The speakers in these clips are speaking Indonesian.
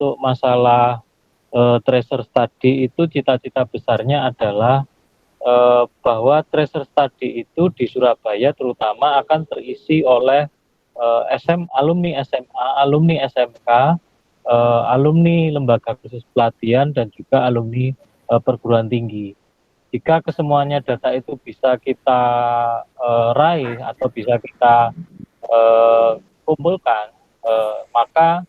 untuk masalah tracer study itu cita-cita besarnya adalah bahwa tracer study itu di Surabaya terutama akan terisi oleh alumni SMA, alumni SMK, alumni lembaga khusus pelatihan dan juga alumni perguruan tinggi. Jika kesemuanya data itu bisa kita raih atau bisa kita kumpulkan, maka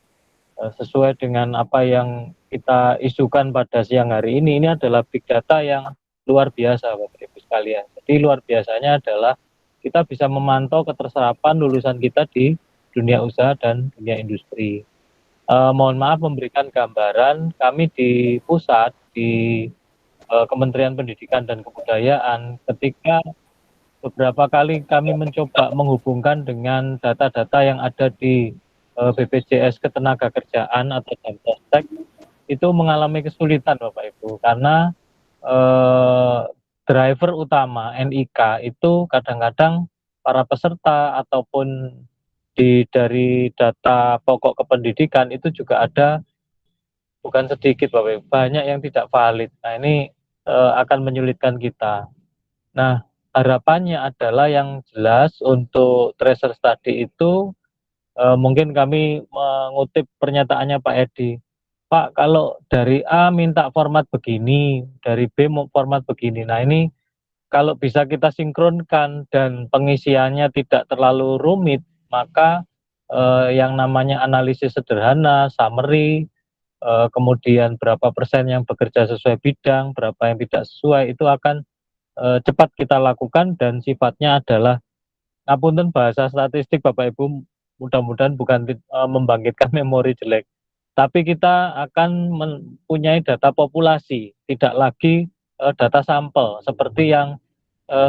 sesuai dengan apa yang kita isukan pada siang hari ini adalah big data yang luar biasa Bapak Ibu sekalian. Jadi luar biasanya adalah kita bisa memantau keterserapan lulusan kita di dunia usaha dan dunia industri. Mohon maaf memberikan gambaran, kami di pusat, di Kementerian Pendidikan dan Kebudayaan, ketika beberapa kali kami mencoba menghubungkan dengan data-data yang ada di BPJS Ketenagakerjaan atau Jamstek, itu mengalami kesulitan Bapak Ibu, karena driver utama NIK itu kadang-kadang para peserta ataupun dari data pokok kependidikan itu juga ada, bukan sedikit Bapak Ibu, banyak yang tidak valid. Nah ini akan menyulitkan kita. Nah harapannya adalah yang jelas untuk tracer study itu mungkin kami mengutip pernyataannya Pak Edi. Pak, kalau dari A minta format begini, dari B mau format begini. Nah ini kalau bisa kita sinkronkan dan pengisiannya tidak terlalu rumit, maka yang namanya analisis sederhana, summary, kemudian berapa persen yang bekerja sesuai bidang, berapa yang tidak sesuai, itu akan cepat kita lakukan dan sifatnya adalah, ngapunten bahasa statistik Bapak Ibu, mudah-mudahan bukan membangkitkan memori jelek, tapi kita akan mempunyai data populasi, tidak lagi data sampel seperti yang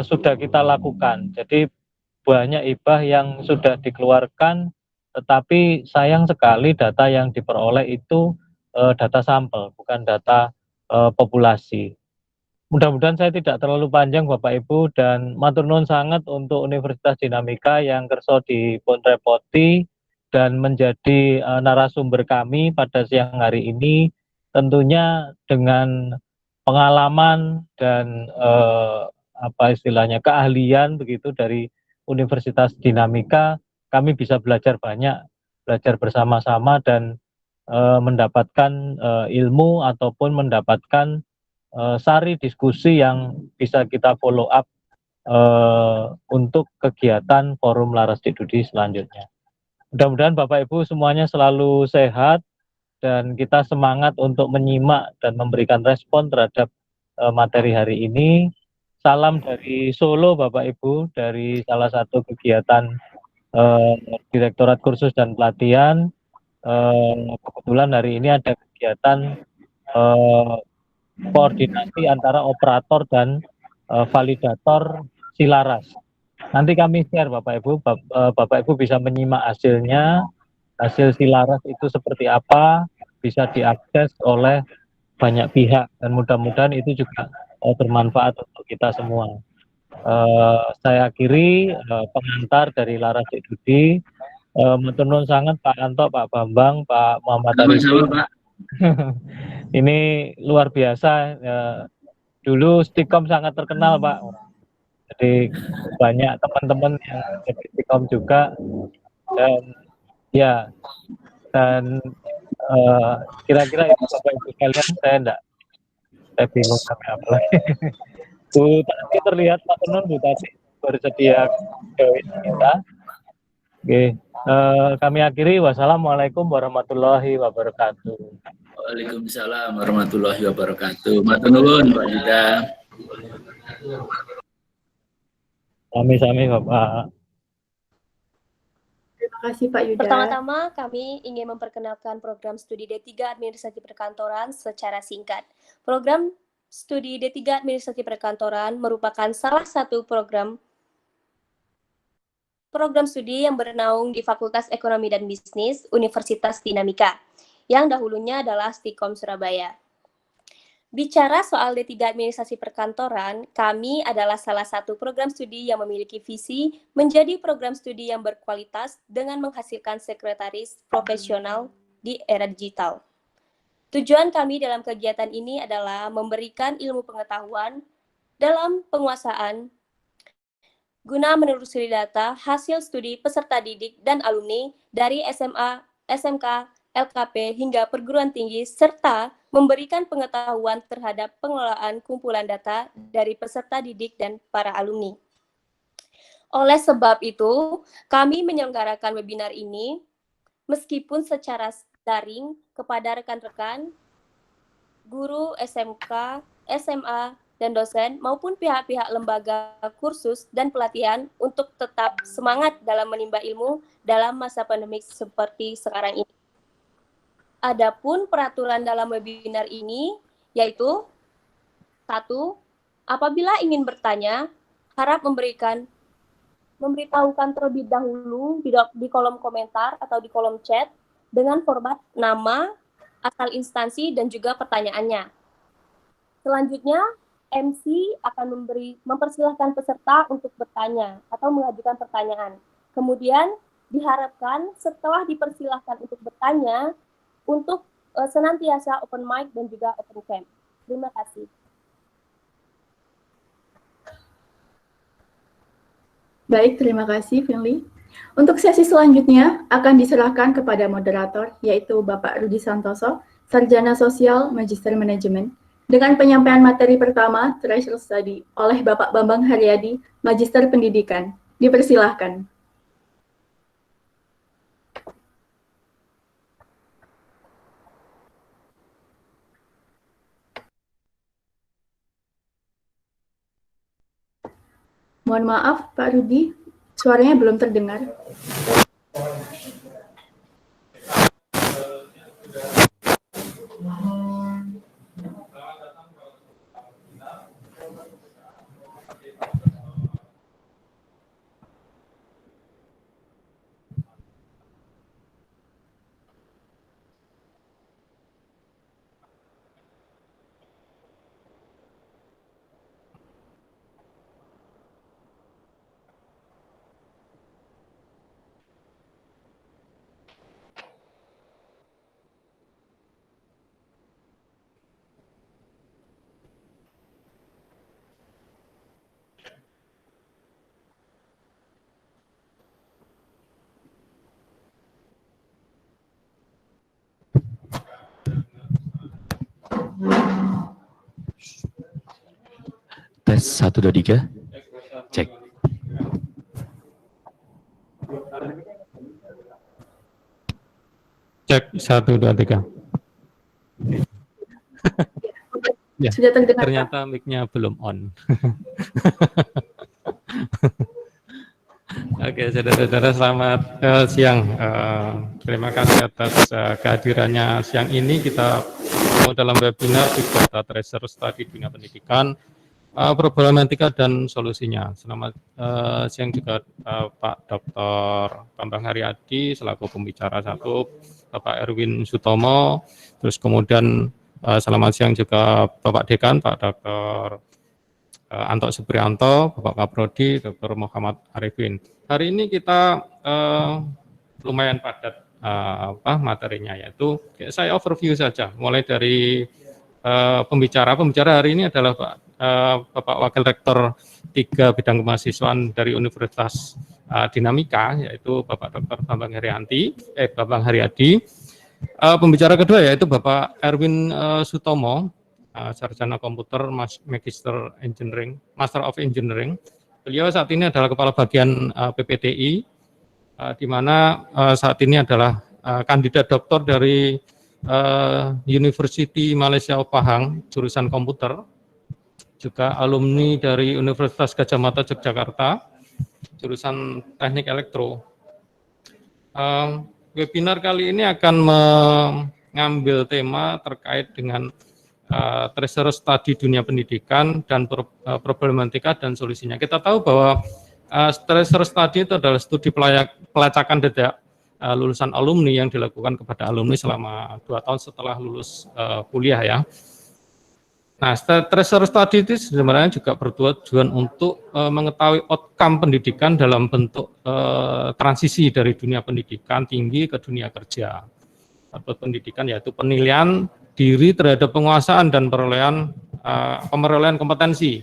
sudah kita lakukan. Jadi banyak hibah yang sudah dikeluarkan, tetapi sayang sekali data yang diperoleh itu data sampel, bukan data populasi. Mudah-mudahan saya tidak terlalu panjang Bapak Ibu, dan matur nuwun sangat untuk Universitas Dinamika yang kerso dipun repoti dan menjadi narasumber kami pada siang hari ini, tentunya dengan pengalaman dan apa istilahnya keahlian begitu dari Universitas Dinamika, kami bisa belajar banyak, belajar bersama-sama dan mendapatkan ilmu ataupun mendapatkan sari diskusi yang bisa kita follow up untuk kegiatan Forum Laras Dikdudi selanjutnya. Mudah-mudahan Bapak Ibu semuanya selalu sehat dan kita semangat untuk menyimak dan memberikan respon terhadap materi hari ini. Salam dari Solo Bapak Ibu, dari salah satu kegiatan Direktorat Kursus dan Pelatihan. Kebetulan hari ini ada kegiatan koordinasi antara operator dan validator Silaras. Nanti kami share Bapak Ibu, Bapak Ibu bisa menyimak hasilnya, hasil Silaras itu seperti apa, bisa diakses oleh banyak pihak dan mudah-mudahan itu juga bermanfaat untuk kita semua. Saya akhiri pengantar dari Laras Dikdudi. Matur nuwun sangat Pak Anto, Pak Bambang, Pak Muhammad Arifin. Ini luar biasa. Dulu Stikom sangat terkenal Pak. Jadi banyak teman-teman yang jadi Stikom juga, dan ya, dan kira-kira itu Bapak Ibu sekalian, saya bingung sampai apa lagi. Bu Tati terlihat Pak Tenun, Bu Tati bersedia join kita. Oke, kami akhiri. Wassalamualaikum warahmatullahi wabarakatuh. Waalaikumsalam warahmatullahi wabarakatuh. Matur nuwun Pak Yuda. Sami-sami Bapak. Terima kasih Pak Yuda. Pertama-tama kami ingin memperkenalkan program studi D3 Administrasi Perkantoran secara singkat. Program studi D3 Administrasi Perkantoran merupakan salah satu program studi yang bernaung di Fakultas Ekonomi dan Bisnis Universitas Dinamika, yang dahulunya adalah Stikom Surabaya. Bicara soal D3 Administrasi Perkantoran, kami adalah salah satu program studi yang memiliki visi menjadi program studi yang berkualitas dengan menghasilkan sekretaris profesional di era digital. Tujuan kami dalam kegiatan ini adalah memberikan ilmu pengetahuan dalam penguasaan guna menelusuri data hasil studi peserta didik dan alumni dari SMA, SMK, LKP hingga perguruan tinggi, serta memberikan pengetahuan terhadap pengelolaan kumpulan data dari peserta didik dan para alumni. Oleh sebab itu, kami menyelenggarakan webinar ini meskipun secara daring kepada rekan-rekan, guru SMK, SMA, dan dosen maupun pihak-pihak lembaga kursus dan pelatihan untuk tetap semangat dalam menimba ilmu dalam masa pandemik seperti sekarang ini. Adapun peraturan dalam webinar ini yaitu 1. Apabila ingin bertanya, harap memberitahukan terlebih dahulu di kolom komentar atau di kolom chat dengan format nama, asal instansi, dan juga pertanyaannya. Selanjutnya, MC akan mempersilahkan peserta untuk bertanya atau mengajukan pertanyaan. Kemudian diharapkan setelah dipersilahkan untuk bertanya, untuk senantiasa open mic dan juga open cam. Terima kasih. Baik, terima kasih Finley. Untuk sesi selanjutnya akan diserahkan kepada moderator, yaitu Bapak Rudi Santoso, Sarjana Sosial Magister Manajemen, dengan penyampaian materi pertama, Treasure Study, oleh Bapak Bambang Haryadi, Magister Pendidikan. Dipersilahkan. Mohon maaf, Pak Rudi, suaranya belum terdengar. Tes 1, 2, 3. Cek. Cek 1, 2, 3. Ya, sudah terdengar. Ternyata mic-nya belum on. Oke, saudara-saudara, selamat siang. Terima kasih atas kehadirannya siang ini. Kita mau dalam webinar Big Data Treasure Study Dunia Pendidikan, problematika dan solusinya. Selamat siang juga Pak Dr. Bambang Haryadi selaku pembicara 1, Bapak Erwin Sutomo, terus kemudian selamat siang juga Bapak Dekan, Pak Dr. Anto Suprianto, Bapak Kaprodi, Dr. Muhammad Arifin. Hari ini kita lumayan padat materinya, yaitu saya overview saja, mulai dari pembicara hari ini adalah Bapak Wakil Rektor 3 Bidang Kemahasiswaan dari Universitas Dinamika, yaitu Bapak Dr. Bambang Haryadi. Pembicara kedua yaitu Bapak Erwin Sutomo, Sarjana Komputer, Magister Engineering, Master of Engineering. Beliau saat ini adalah Kepala Bagian PPDI, di mana saat ini adalah kandidat doktor dari University Malaysia Pahang, jurusan komputer, juga alumni dari Universitas Gadjah Mada Yogyakarta, jurusan Teknik Elektro. Webinar kali ini akan mengambil tema terkait dengan treasure study dunia pendidikan dan problematika dan solusinya. Kita tahu bahwa treasure study itu adalah studi pelacakan data lulusan alumni yang dilakukan kepada alumni selama 2 tahun setelah lulus kuliah ya. Nah, treasure study itu sebenarnya juga bertujuan untuk mengetahui outcome pendidikan dalam bentuk transisi dari dunia pendidikan tinggi ke dunia kerja. Atau pendidikan yaitu penilaian diri terhadap penguasaan dan pemerolehan kompetensi.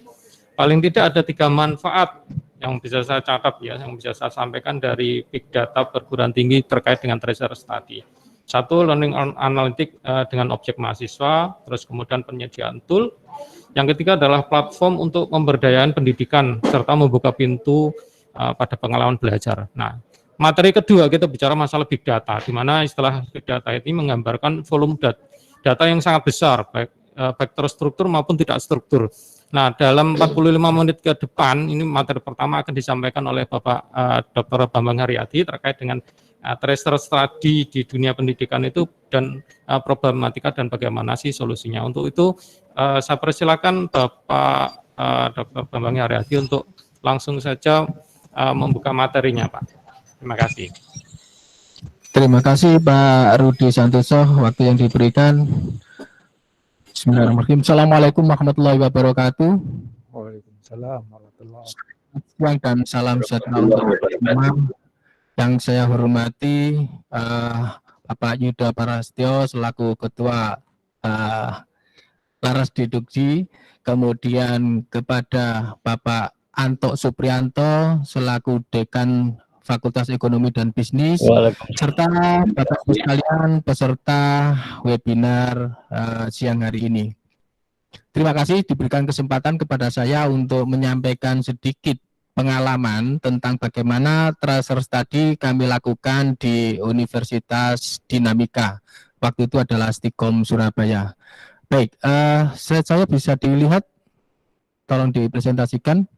Paling tidak ada 3 manfaat yang bisa saya catat ya, yang bisa saya sampaikan dari big data perguruan tinggi terkait dengan tracer study. 1, learning analytic dengan objek mahasiswa, terus kemudian penyediaan tool. Yang ketiga adalah platform untuk pemberdayaan pendidikan serta membuka pintu pada pengalaman belajar. Nah, materi kedua kita bicara masalah big data, di mana istilah big data ini menggambarkan volume data yang sangat besar, baik terstruktur maupun tidak struktur. Nah, dalam 45 menit ke depan, ini materi pertama akan disampaikan oleh Bapak Dr. Bambang Haryadi terkait dengan tracer study di dunia pendidikan itu dan problematika dan bagaimana sih solusinya. Untuk itu, saya persilakan Bapak Dr. Bambang Haryadi untuk langsung saja membuka materinya, Pak. Terima kasih. Terima kasih Pak Rudi Santoso, waktu yang diberikan. Bismillahirrahmanirrahim. Assalamualaikum warahmatullahi wabarakatuh. Waalaikumsalam warahmatullahi wabarakatuh. Dan salam sejahtera untuk semua. Yang saya hormati Bapak Yuda Parastyo selaku Ketua Laras Deduksi, kemudian kepada Bapak Anto Suprianto selaku Dekan Fakultas Ekonomi dan Bisnis, serta Bapak Ibu sekalian peserta webinar siang hari ini. Terima kasih diberikan kesempatan kepada saya untuk menyampaikan sedikit pengalaman tentang bagaimana tracer study kami lakukan di Universitas Dinamika. Waktu itu adalah Stikom Surabaya. Baik, saya bisa dilihat, tolong dipresentasikan.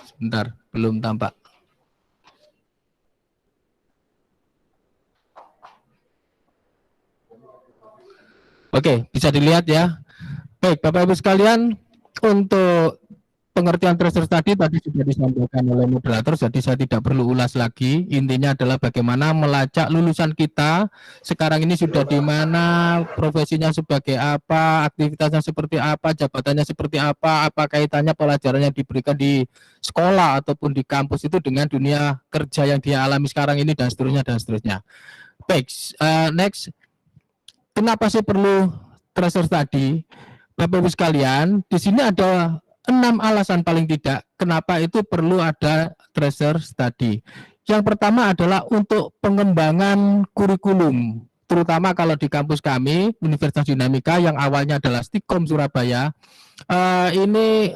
Sebentar, belum tampak. Oke, bisa dilihat ya. Baik, Bapak Ibu sekalian, untuk pengertian tracer study tadi sudah disampaikan oleh moderator, jadi saya tidak perlu ulas lagi. Intinya adalah bagaimana melacak lulusan kita sekarang ini sudah di mana, profesinya sebagai apa, aktivitasnya seperti apa, jabatannya seperti apa kaitannya pelajaran yang diberikan di sekolah ataupun di kampus itu dengan dunia kerja yang dia alami sekarang ini, dan seterusnya dan seterusnya. Baik, next. Kenapa sih perlu tracer study? Bapak Ibu sekalian, di sini ada 6 alasan paling tidak kenapa itu perlu ada tracer study. Yang pertama adalah untuk pengembangan kurikulum, terutama kalau di kampus kami Universitas Dinamika yang awalnya adalah Stikom Surabaya. Ini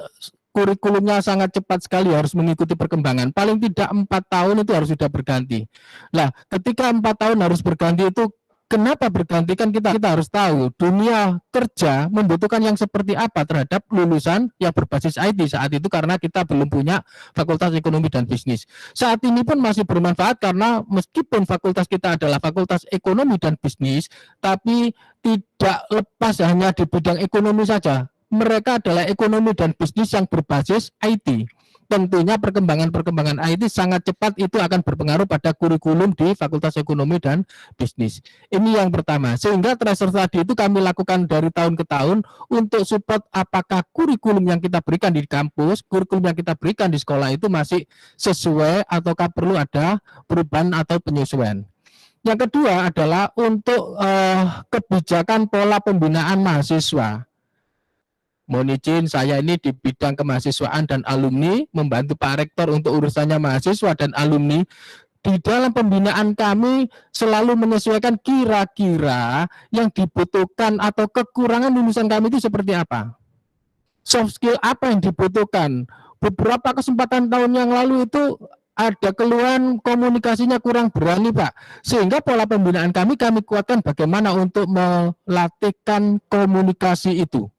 kurikulumnya sangat cepat sekali, harus mengikuti perkembangan. Paling tidak 4 tahun itu harus sudah berganti. Nah, ketika 4 tahun harus berganti itu kenapa berganti? Kan kita harus tahu dunia kerja membutuhkan yang seperti apa terhadap lulusan yang berbasis IT saat itu, karena kita belum punya Fakultas Ekonomi dan Bisnis. Saat ini pun masih bermanfaat karena meskipun fakultas kita adalah Fakultas Ekonomi dan Bisnis, tapi tidak lepas hanya di bidang ekonomi saja. Mereka adalah ekonomi dan bisnis yang berbasis IT. Tentunya perkembangan IT sangat cepat, itu akan berpengaruh pada kurikulum di Fakultas Ekonomi dan Bisnis. Ini yang pertama, sehingga tracer study itu kami lakukan dari tahun ke tahun untuk support apakah kurikulum yang kita berikan di kampus, kurikulum yang kita berikan di sekolah itu masih sesuai ataukah perlu ada perubahan atau penyesuaian. Yang kedua adalah untuk kebijakan pola pembinaan mahasiswa. Mohon izin, saya ini di bidang kemahasiswaan dan alumni, membantu Pak Rektor untuk urusannya mahasiswa dan alumni. Di dalam pembinaan kami selalu menyesuaikan kira-kira yang dibutuhkan atau kekurangan lulusan kami itu seperti apa. Soft skill apa yang dibutuhkan. Beberapa kesempatan tahun yang lalu itu ada keluhan komunikasinya kurang berani, Pak. Sehingga pola pembinaan kami kuatkan bagaimana untuk melatihkan komunikasi itu.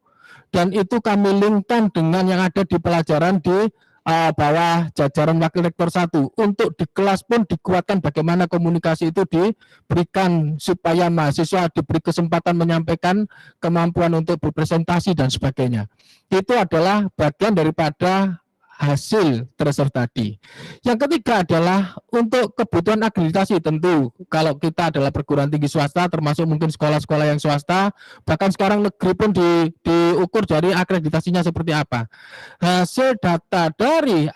Dan itu kami linkkan dengan yang ada di pelajaran di bawah jajaran Wakil Rektor 1. Untuk di kelas pun dikuatkan bagaimana komunikasi itu diberikan supaya mahasiswa diberi kesempatan menyampaikan kemampuan untuk berpresentasi dan sebagainya. Itu adalah bagian daripada hasil tracer tadi. Yang ketiga adalah untuk kebutuhan akreditasi. Tentu kalau kita adalah perguruan tinggi swasta, termasuk mungkin sekolah-sekolah yang swasta, bahkan sekarang negeri pun diukur dari akreditasinya seperti apa. Hasil data dari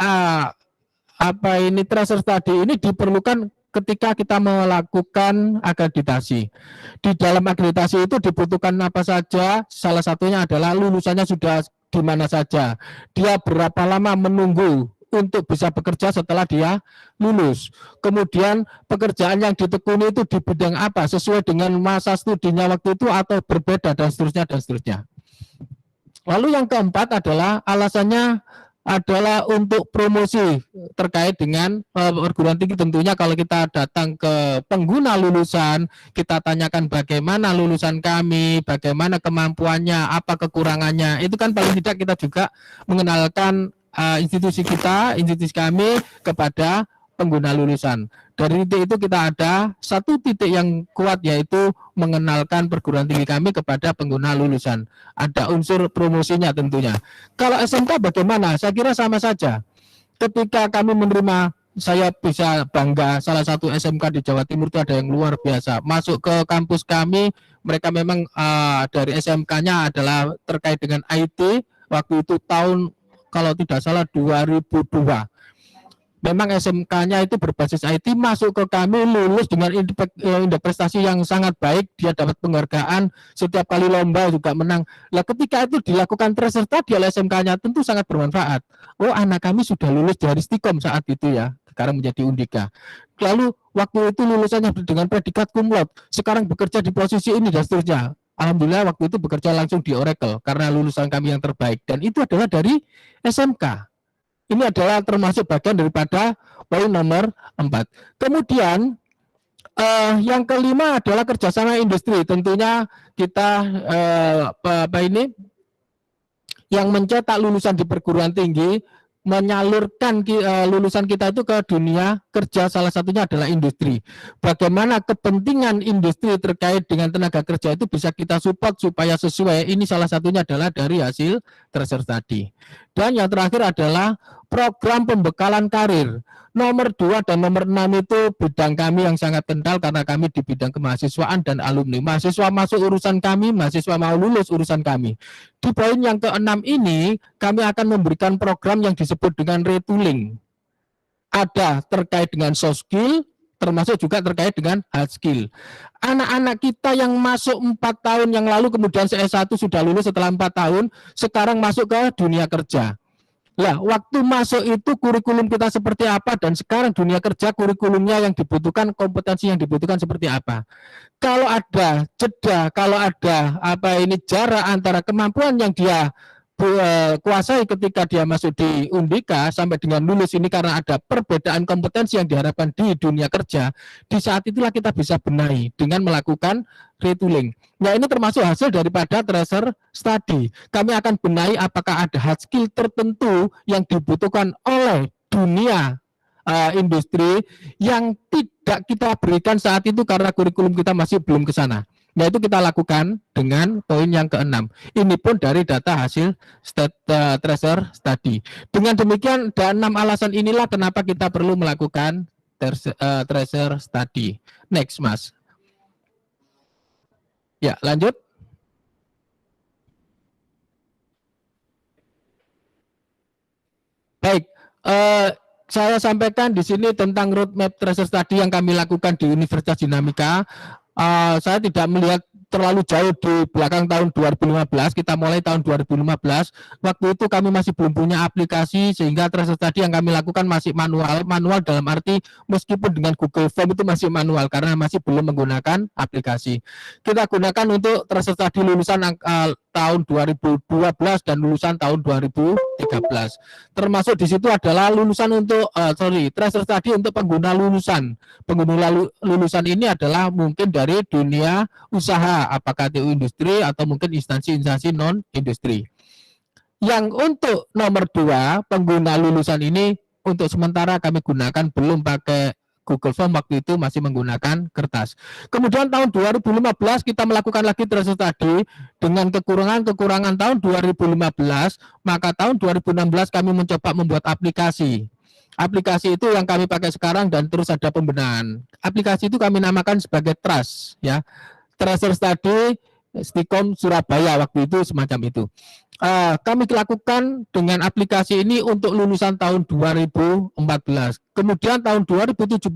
tracer tadi ini diperlukan ketika kita melakukan akreditasi. Di dalam akreditasi itu dibutuhkan apa saja, salah satunya adalah lulusannya sudah di mana saja, dia berapa lama menunggu untuk bisa bekerja setelah dia lulus, kemudian pekerjaan yang ditekuni itu di bidang apa, sesuai dengan masa studinya waktu itu atau berbeda, dan seterusnya dan seterusnya. Lalu yang keempat adalah alasannya adalah untuk promosi terkait dengan perguruan tinggi. Tentunya kalau kita datang ke pengguna lulusan, kita tanyakan bagaimana lulusan kami, bagaimana kemampuannya, apa kekurangannya, itu kan paling tidak kita juga mengenalkan institusi kami kepada pengguna lulusan. Dari titik itu kita ada satu titik yang kuat, yaitu mengenalkan perguruan tinggi kami kepada pengguna lulusan. Ada unsur promosinya tentunya. Kalau SMK bagaimana? Saya kira sama saja. Ketika kami menerima, saya bisa bangga, salah satu SMK di Jawa Timur itu ada yang luar biasa. Masuk ke kampus kami, mereka memang dari SMK-nya adalah terkait dengan IT. Waktu itu tahun kalau tidak salah 2002. Memang SMK-nya itu berbasis IT, masuk ke kami, lulus dengan indeks prestasi yang sangat baik, dia dapat penghargaan, setiap kali lomba juga menang. Lah ketika itu dilakukan tracer tadi oleh SMK-nya, tentu sangat bermanfaat. Oh, anak kami sudah lulus dari Stikom saat itu ya, sekarang menjadi Undika. Lalu waktu itu lulusannya dengan predikat cum laude, sekarang bekerja di posisi ini dan seterusnya. Alhamdulillah waktu itu bekerja langsung di Oracle karena lulusan kami yang terbaik, dan itu adalah dari SMK. Ini adalah termasuk bagian daripada poin nomor 4. Kemudian yang kelima adalah kerjasama industri. Tentunya kita yang mencetak lulusan di perguruan tinggi, menyalurkan lulusan kita itu ke dunia kerja, salah satunya adalah industri. Bagaimana kepentingan industri terkait dengan tenaga kerja itu bisa kita support supaya sesuai. Ini salah satunya adalah dari hasil tracer tadi. Dan yang terakhir adalah program pembekalan karir. Nomor 2 dan nomor 6 itu bidang kami yang sangat kental karena kami di bidang kemahasiswaan dan alumni. Mahasiswa masuk urusan kami, mahasiswa mau lulus urusan kami. Di poin yang ke-6 ini, kami akan memberikan program yang disebut dengan retooling. Ada terkait dengan soft skill, termasuk juga terkait dengan hard skill. Anak-anak kita yang masuk 4 tahun yang lalu, kemudian S1 sudah lulus setelah 4 tahun, sekarang masuk ke dunia kerja. Lah, waktu masuk itu kurikulum kita seperti apa, dan sekarang dunia kerja kurikulumnya yang dibutuhkan, kompetensi yang dibutuhkan seperti apa. Kalau ada jeda, kalau ada jarak antara kemampuan yang dia kuasai ketika dia masuk di Undika sampai dengan lulus ini, karena ada perbedaan kompetensi yang diharapkan di dunia kerja, di saat itulah kita bisa benahi dengan melakukan retooling. Nah, ini termasuk hasil daripada tracer study. Kami akan benahi apakah ada hard skill tertentu yang dibutuhkan oleh dunia industri yang tidak kita berikan saat itu karena kurikulum kita masih belum ke sana. Nah, itu kita lakukan dengan poin yang ke-6. Ini pun dari data hasil tracer study. Dengan demikian, ada 6 alasan inilah kenapa kita perlu melakukan tracer study. Next, Mas. Ya, lanjut. Baik, saya sampaikan di sini tentang roadmap tracer study yang kami lakukan di Universitas Dinamika. Saya tidak melihat terlalu jauh di belakang tahun 2015, kita mulai tahun 2015. Waktu itu kami masih belum punya aplikasi, sehingga tracer study yang kami lakukan masih manual dalam arti meskipun dengan Google Form itu masih manual karena masih belum menggunakan aplikasi. Kita gunakan untuk tracer study lulusan tahun 2012 dan lulusan tahun 2013. Termasuk di situ adalah lulusan untuk tracer study untuk pengguna lulusan. Pengguna lulusan ini adalah mungkin dari dunia usaha, apakah itu industri atau mungkin instansi-instansi non-industri. Yang untuk nomor 2, pengguna lulusan ini untuk sementara kami gunakan belum pakai Google Form waktu itu masih menggunakan kertas. Kemudian tahun 2015 kita melakukan lagi tracer study dengan kekurangan tahun 2015, maka tahun 2016 kami mencoba membuat aplikasi. Aplikasi itu yang kami pakai sekarang dan terus ada pembenahan. Aplikasi itu kami namakan sebagai TRUST, ya. Tracer Study Stikom Surabaya waktu itu semacam itu. Kami lakukan dengan aplikasi ini untuk lulusan tahun 2014. Kemudian tahun 2017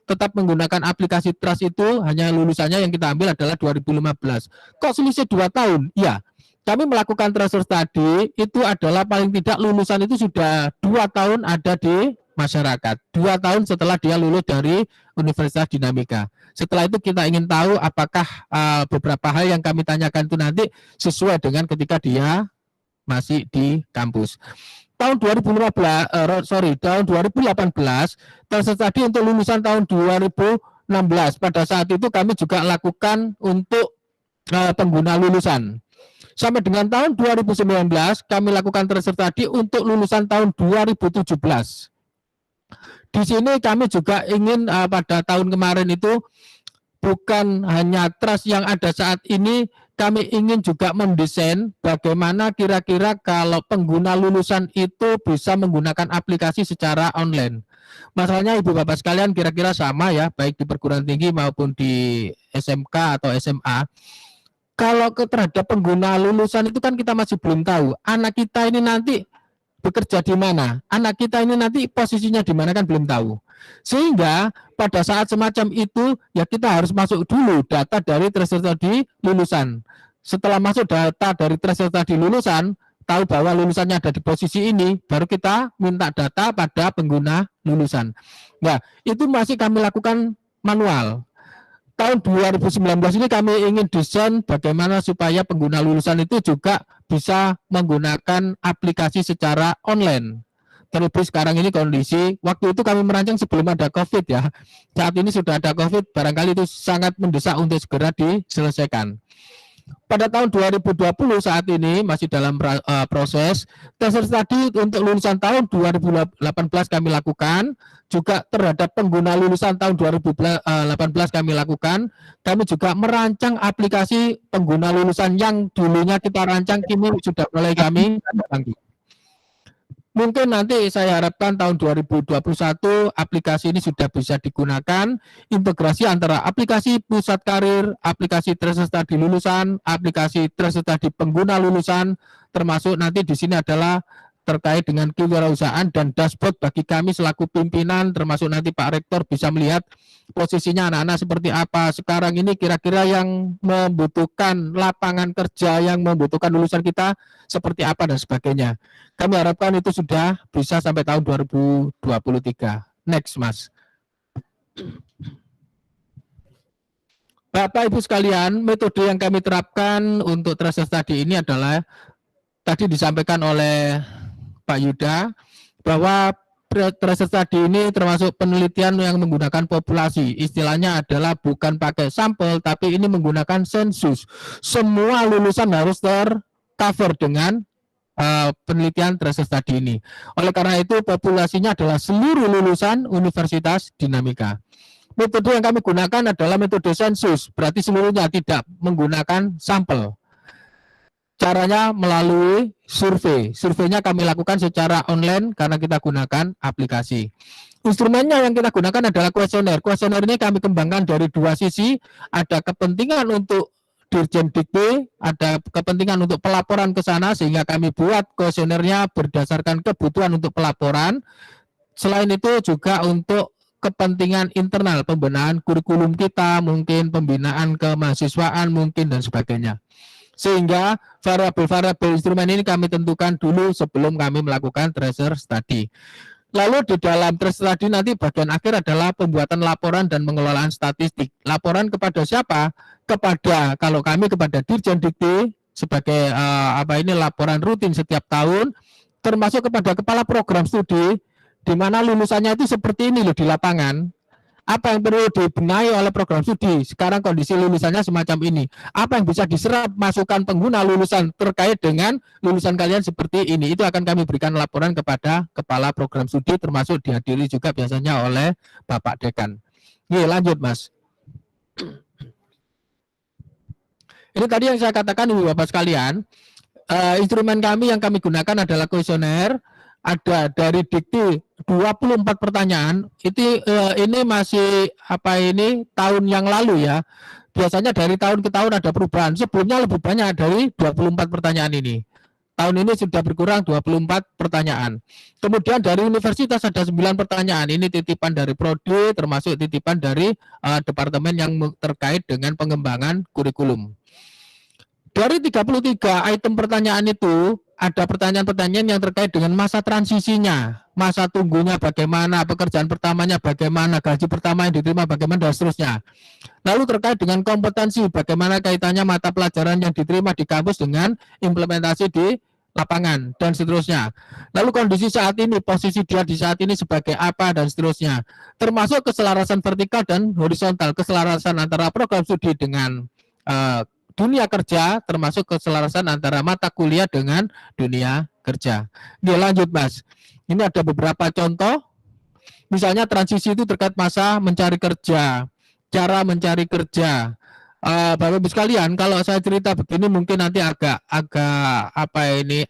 tetap menggunakan aplikasi TRUST itu, hanya lulusannya yang kita ambil adalah 2015. Kok selisih 2 tahun? Ya, kami melakukan tracer study itu adalah paling tidak lulusan itu sudah 2 tahun ada di masyarakat. 2 tahun setelah dia lulus dari Universitas Dinamika. Setelah itu kita ingin tahu apakah beberapa hal yang kami tanyakan itu nanti sesuai dengan ketika dia masih di kampus. Tahun 2018 tracer study untuk lulusan tahun 2016. Pada saat itu kami juga lakukan untuk pengguna lulusan. Sampai dengan tahun 2019 kami lakukan tracer study untuk lulusan tahun 2017. Di sini kami juga ingin pada tahun kemarin itu bukan hanya trust yang ada saat ini, kami ingin juga mendesain bagaimana kira-kira kalau pengguna lulusan itu bisa menggunakan aplikasi secara online. Masalahnya Ibu Bapak sekalian kira-kira sama ya, baik di perguruan tinggi maupun di SMK atau SMA. Kalau terhadap pengguna lulusan itu kan kita masih belum tahu anak kita ini nanti bekerja di mana, anak kita ini nanti posisinya di mana kan belum tahu. Sehingga pada saat semacam itu ya kita harus masuk dulu data dari tracer study lulusan. Setelah masuk data dari tracer study lulusan, tahu bahwa lulusannya ada di posisi ini, baru kita minta data pada pengguna lulusan. Nah, itu masih kami lakukan manual. Tahun 2019 ini kami ingin desain bagaimana supaya pengguna lulusan itu juga bisa menggunakan aplikasi secara online. Terlebih sekarang ini kondisi, waktu itu kami merancang sebelum ada COVID ya. Saat ini sudah ada COVID, barangkali itu sangat mendesak untuk segera diselesaikan. Pada tahun 2020 saat ini masih dalam proses tracer study untuk lulusan tahun 2018 kami lakukan, juga terhadap pengguna lulusan tahun 2018 kami lakukan. Kami juga merancang aplikasi pengguna lulusan yang dulunya kita rancang, kini sudah mulai kami tangani. Mungkin nanti saya harapkan tahun 2021 aplikasi ini sudah bisa digunakan, integrasi antara aplikasi pusat karir, aplikasi tracer study lulusan, aplikasi tracer study pengguna lulusan, termasuk nanti di sini adalah terkait dengan kewirausahaan dan dashboard bagi kami selaku pimpinan, termasuk nanti Pak Rektor bisa melihat posisinya anak-anak seperti apa. Sekarang ini kira-kira yang membutuhkan lapangan kerja, yang membutuhkan lulusan kita seperti apa dan sebagainya. Kami harapkan itu sudah bisa sampai tahun 2023. Next, Mas. Bapak Ibu sekalian, metode yang kami terapkan untuk tracer study ini adalah tadi disampaikan oleh Pak Yuda bahwa tracer study ini termasuk penelitian yang menggunakan populasi. Istilahnya adalah bukan pakai sampel, tapi ini menggunakan sensus. Semua lulusan harus tercover dengan penelitian tracer study ini. Oleh karena itu populasinya adalah seluruh lulusan Universitas Dinamika. Metode yang kami gunakan adalah metode sensus, berarti seluruhnya tidak menggunakan sampel. Caranya melalui survei. Surveinya kami lakukan secara online karena kita gunakan aplikasi. Instrumennya yang kita gunakan adalah kuesioner. Kuesioner ini kami kembangkan dari 2 sisi. Ada kepentingan untuk Dirjen Dikti, ada kepentingan untuk pelaporan ke sana, sehingga kami buat kuesionernya berdasarkan kebutuhan untuk pelaporan. Selain itu juga untuk kepentingan internal, pembenahan kurikulum kita, mungkin pembinaan kemahasiswaan mungkin dan sebagainya. Sehingga variabel-variabel instrumen ini kami tentukan dulu sebelum kami melakukan tracer study. Lalu di dalam tracer study nanti bagian akhir adalah pembuatan laporan dan pengelolaan statistik. Laporan kepada siapa? Kepada, kalau kami kepada Dirjen Dikti sebagai laporan rutin setiap tahun, termasuk kepada kepala program studi, di mana lulusannya itu seperti ini loh di lapangan. Apa yang perlu dibenahi oleh program studi? Sekarang kondisi lulusannya semacam ini. Apa yang bisa diserap masukan pengguna lulusan terkait dengan lulusan kalian seperti ini? Itu akan kami berikan laporan kepada kepala program studi, termasuk dihadiri juga biasanya oleh Bapak Dekan. Oke, lanjut Mas. Ini tadi yang saya katakan Ibu Bapak sekalian, instrumen kami yang kami gunakan adalah kuesioner. Ada dari dikti 24 pertanyaan. Ini masih tahun yang lalu ya. Biasanya dari tahun ke tahun ada perubahan. Sebelumnya lebih banyak dari 24 pertanyaan ini. Tahun ini sudah berkurang 24 pertanyaan. Kemudian dari universitas ada 9 pertanyaan. Ini titipan dari prodi, termasuk titipan dari departemen yang terkait dengan pengembangan kurikulum. Dari 33 item pertanyaan itu, ada pertanyaan-pertanyaan yang terkait dengan masa transisinya, masa tunggunya bagaimana, pekerjaan pertamanya bagaimana, gaji pertama yang diterima bagaimana, dan seterusnya. Lalu terkait dengan kompetensi, bagaimana kaitannya mata pelajaran yang diterima di kampus dengan implementasi di lapangan, dan seterusnya. Lalu kondisi saat ini, posisi dia di saat ini sebagai apa, dan seterusnya. Termasuk keselarasan vertikal dan horizontal, keselarasan antara program studi dengan dunia kerja, termasuk keselarasan antara mata kuliah dengan dunia kerja. Oke, lanjut Mas. Ini ada beberapa contoh. Misalnya transisi itu terkait masa mencari kerja, cara mencari kerja. Bapak Ibu sekalian, kalau saya cerita begini mungkin nanti agak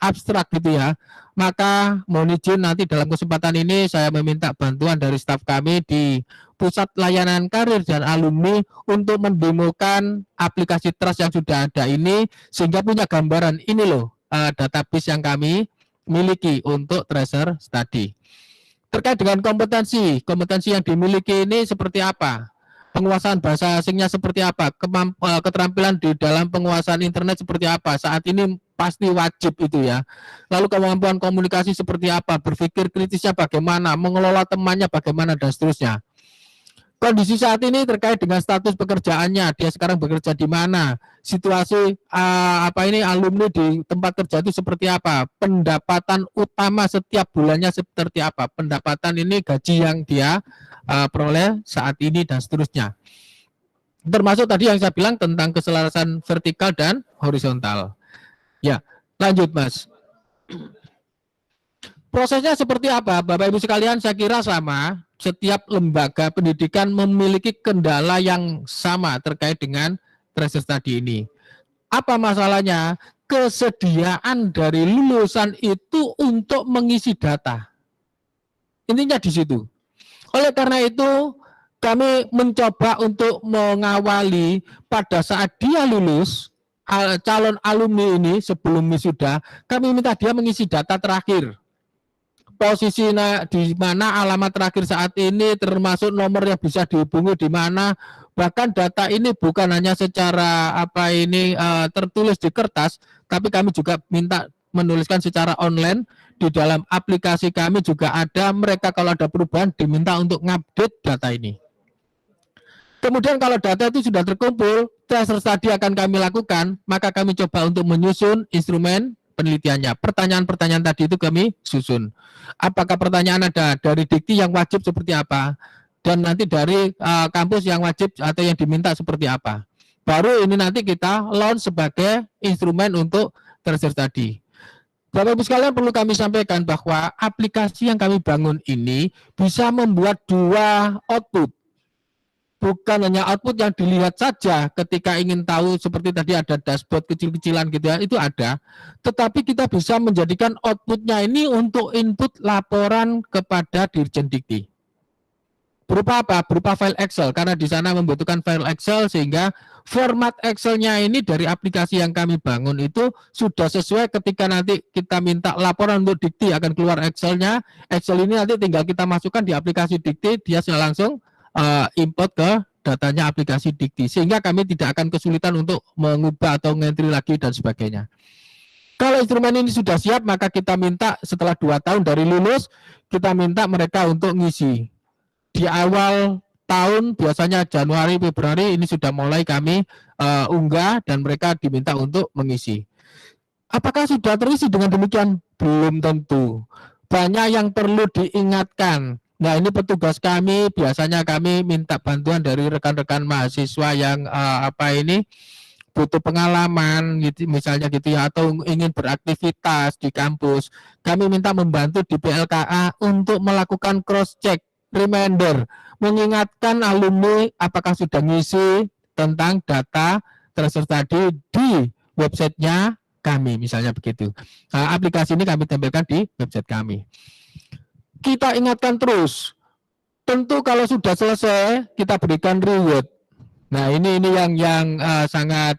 abstrak gitu ya. Maka mohon izin nanti dalam kesempatan ini saya meminta bantuan dari staf kami di Pusat Layanan Karir dan Alumni untuk mendemokan aplikasi Trust yang sudah ada ini, sehingga punya gambaran ini loh database yang kami miliki untuk tracer study. Terkait dengan kompetensi yang dimiliki ini seperti apa? Penguasaan bahasa asingnya seperti apa? Keterampilan di dalam penguasaan internet seperti apa? Saat ini pasti wajib itu ya. Lalu kemampuan komunikasi seperti apa? Berpikir kritisnya bagaimana? Mengelola temannya bagaimana, dan seterusnya. Kondisi saat ini terkait dengan status pekerjaannya, dia sekarang bekerja di mana, situasi alumni di tempat kerja itu seperti apa, pendapatan utama setiap bulannya seperti apa, pendapatan ini gaji yang dia peroleh saat ini, dan seterusnya. Termasuk tadi yang saya bilang tentang keselarasan vertikal dan horizontal. Ya, lanjut Mas. Prosesnya seperti apa? Bapak Ibu sekalian, saya kira sama. Setiap lembaga pendidikan memiliki kendala yang sama terkait dengan tracer study ini. Apa masalahnya? Kesediaan dari lulusan itu untuk mengisi data. Intinya di situ. Oleh karena itu, kami mencoba untuk mengawali pada saat dia lulus, calon alumni ini sebelum wisuda, kami minta dia mengisi data terakhir. Posisi di mana, alamat terakhir saat ini, termasuk nomor yang bisa dihubungi di mana. Bahkan data ini bukan hanya secara tertulis di kertas, tapi kami juga minta menuliskan secara online. Di dalam aplikasi kami juga ada, mereka kalau ada perubahan diminta untuk ngupdate data ini. Kemudian kalau data itu sudah terkumpul, tracer study akan kami lakukan, maka kami coba untuk menyusun instrumen penelitiannya. Pertanyaan-pertanyaan tadi itu kami susun. Apakah pertanyaan ada dari dikti yang wajib seperti apa, dan nanti dari kampus yang wajib atau yang diminta seperti apa. Baru ini nanti kita launch sebagai instrumen untuk tracer study. Bapak Ibu sekalian, perlu kami sampaikan bahwa aplikasi yang kami bangun ini bisa membuat dua output. Bukan hanya output yang dilihat saja ketika ingin tahu, seperti tadi ada dashboard kecil-kecilan gitu ya, itu ada. Tetapi kita bisa menjadikan outputnya ini untuk input laporan kepada Dirjen Dikti. Berupa apa? Berupa file Excel, karena di sana membutuhkan file Excel, sehingga format Excel-nya ini dari aplikasi yang kami bangun itu sudah sesuai. Ketika nanti kita minta laporan untuk Dikti, akan keluar Excel-nya. Excel ini nanti tinggal kita masukkan di aplikasi Dikti, dia langsung import ke datanya aplikasi Dikti, sehingga kami tidak akan kesulitan untuk mengubah atau ngentri lagi dan sebagainya. Kalau instrumen ini sudah siap, maka kita minta setelah 2 tahun dari lulus, kita minta mereka untuk ngisi. Di awal tahun, biasanya Januari, Februari, ini sudah mulai kami unggah dan mereka diminta untuk mengisi. Apakah sudah terisi dengan demikian? Belum tentu. Banyak yang perlu diingatkan. Nah, ini petugas kami, biasanya kami minta bantuan dari rekan-rekan mahasiswa yang butuh pengalaman gitu, misalnya gitu ya, atau ingin beraktivitas di kampus. Kami minta membantu di PLKA untuk melakukan cross check, reminder, mengingatkan alumni apakah sudah ngisi tentang data transfer tadi di websitenya kami, misalnya begitu. Nah, aplikasi ini kami tempelkan di website kami. Kita ingatkan terus, tentu kalau sudah selesai kita berikan reward. Nah, ini yang sangat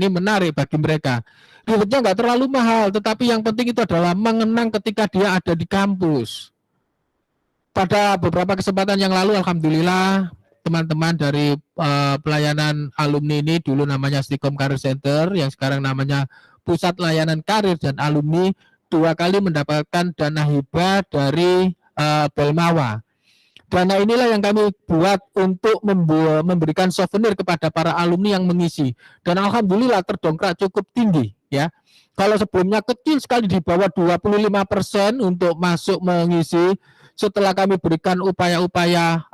menarik bagi mereka. Rewardnya nggak terlalu mahal, tetapi yang penting itu adalah mengenang ketika dia ada di kampus. Pada beberapa kesempatan yang lalu, alhamdulillah teman-teman dari pelayanan alumni ini, dulu namanya Stikom Career Center, yang sekarang namanya Pusat Layanan Karir dan Alumni, 2 kali mendapatkan dana hibah dari Belmawa. Dana inilah yang kami buat untuk memberikan souvenir kepada para alumni yang mengisi. Dan alhamdulillah terdongkrak cukup tinggi ya. Kalau sebelumnya kecil sekali di bawah 25% untuk masuk mengisi, setelah kami berikan upaya-upaya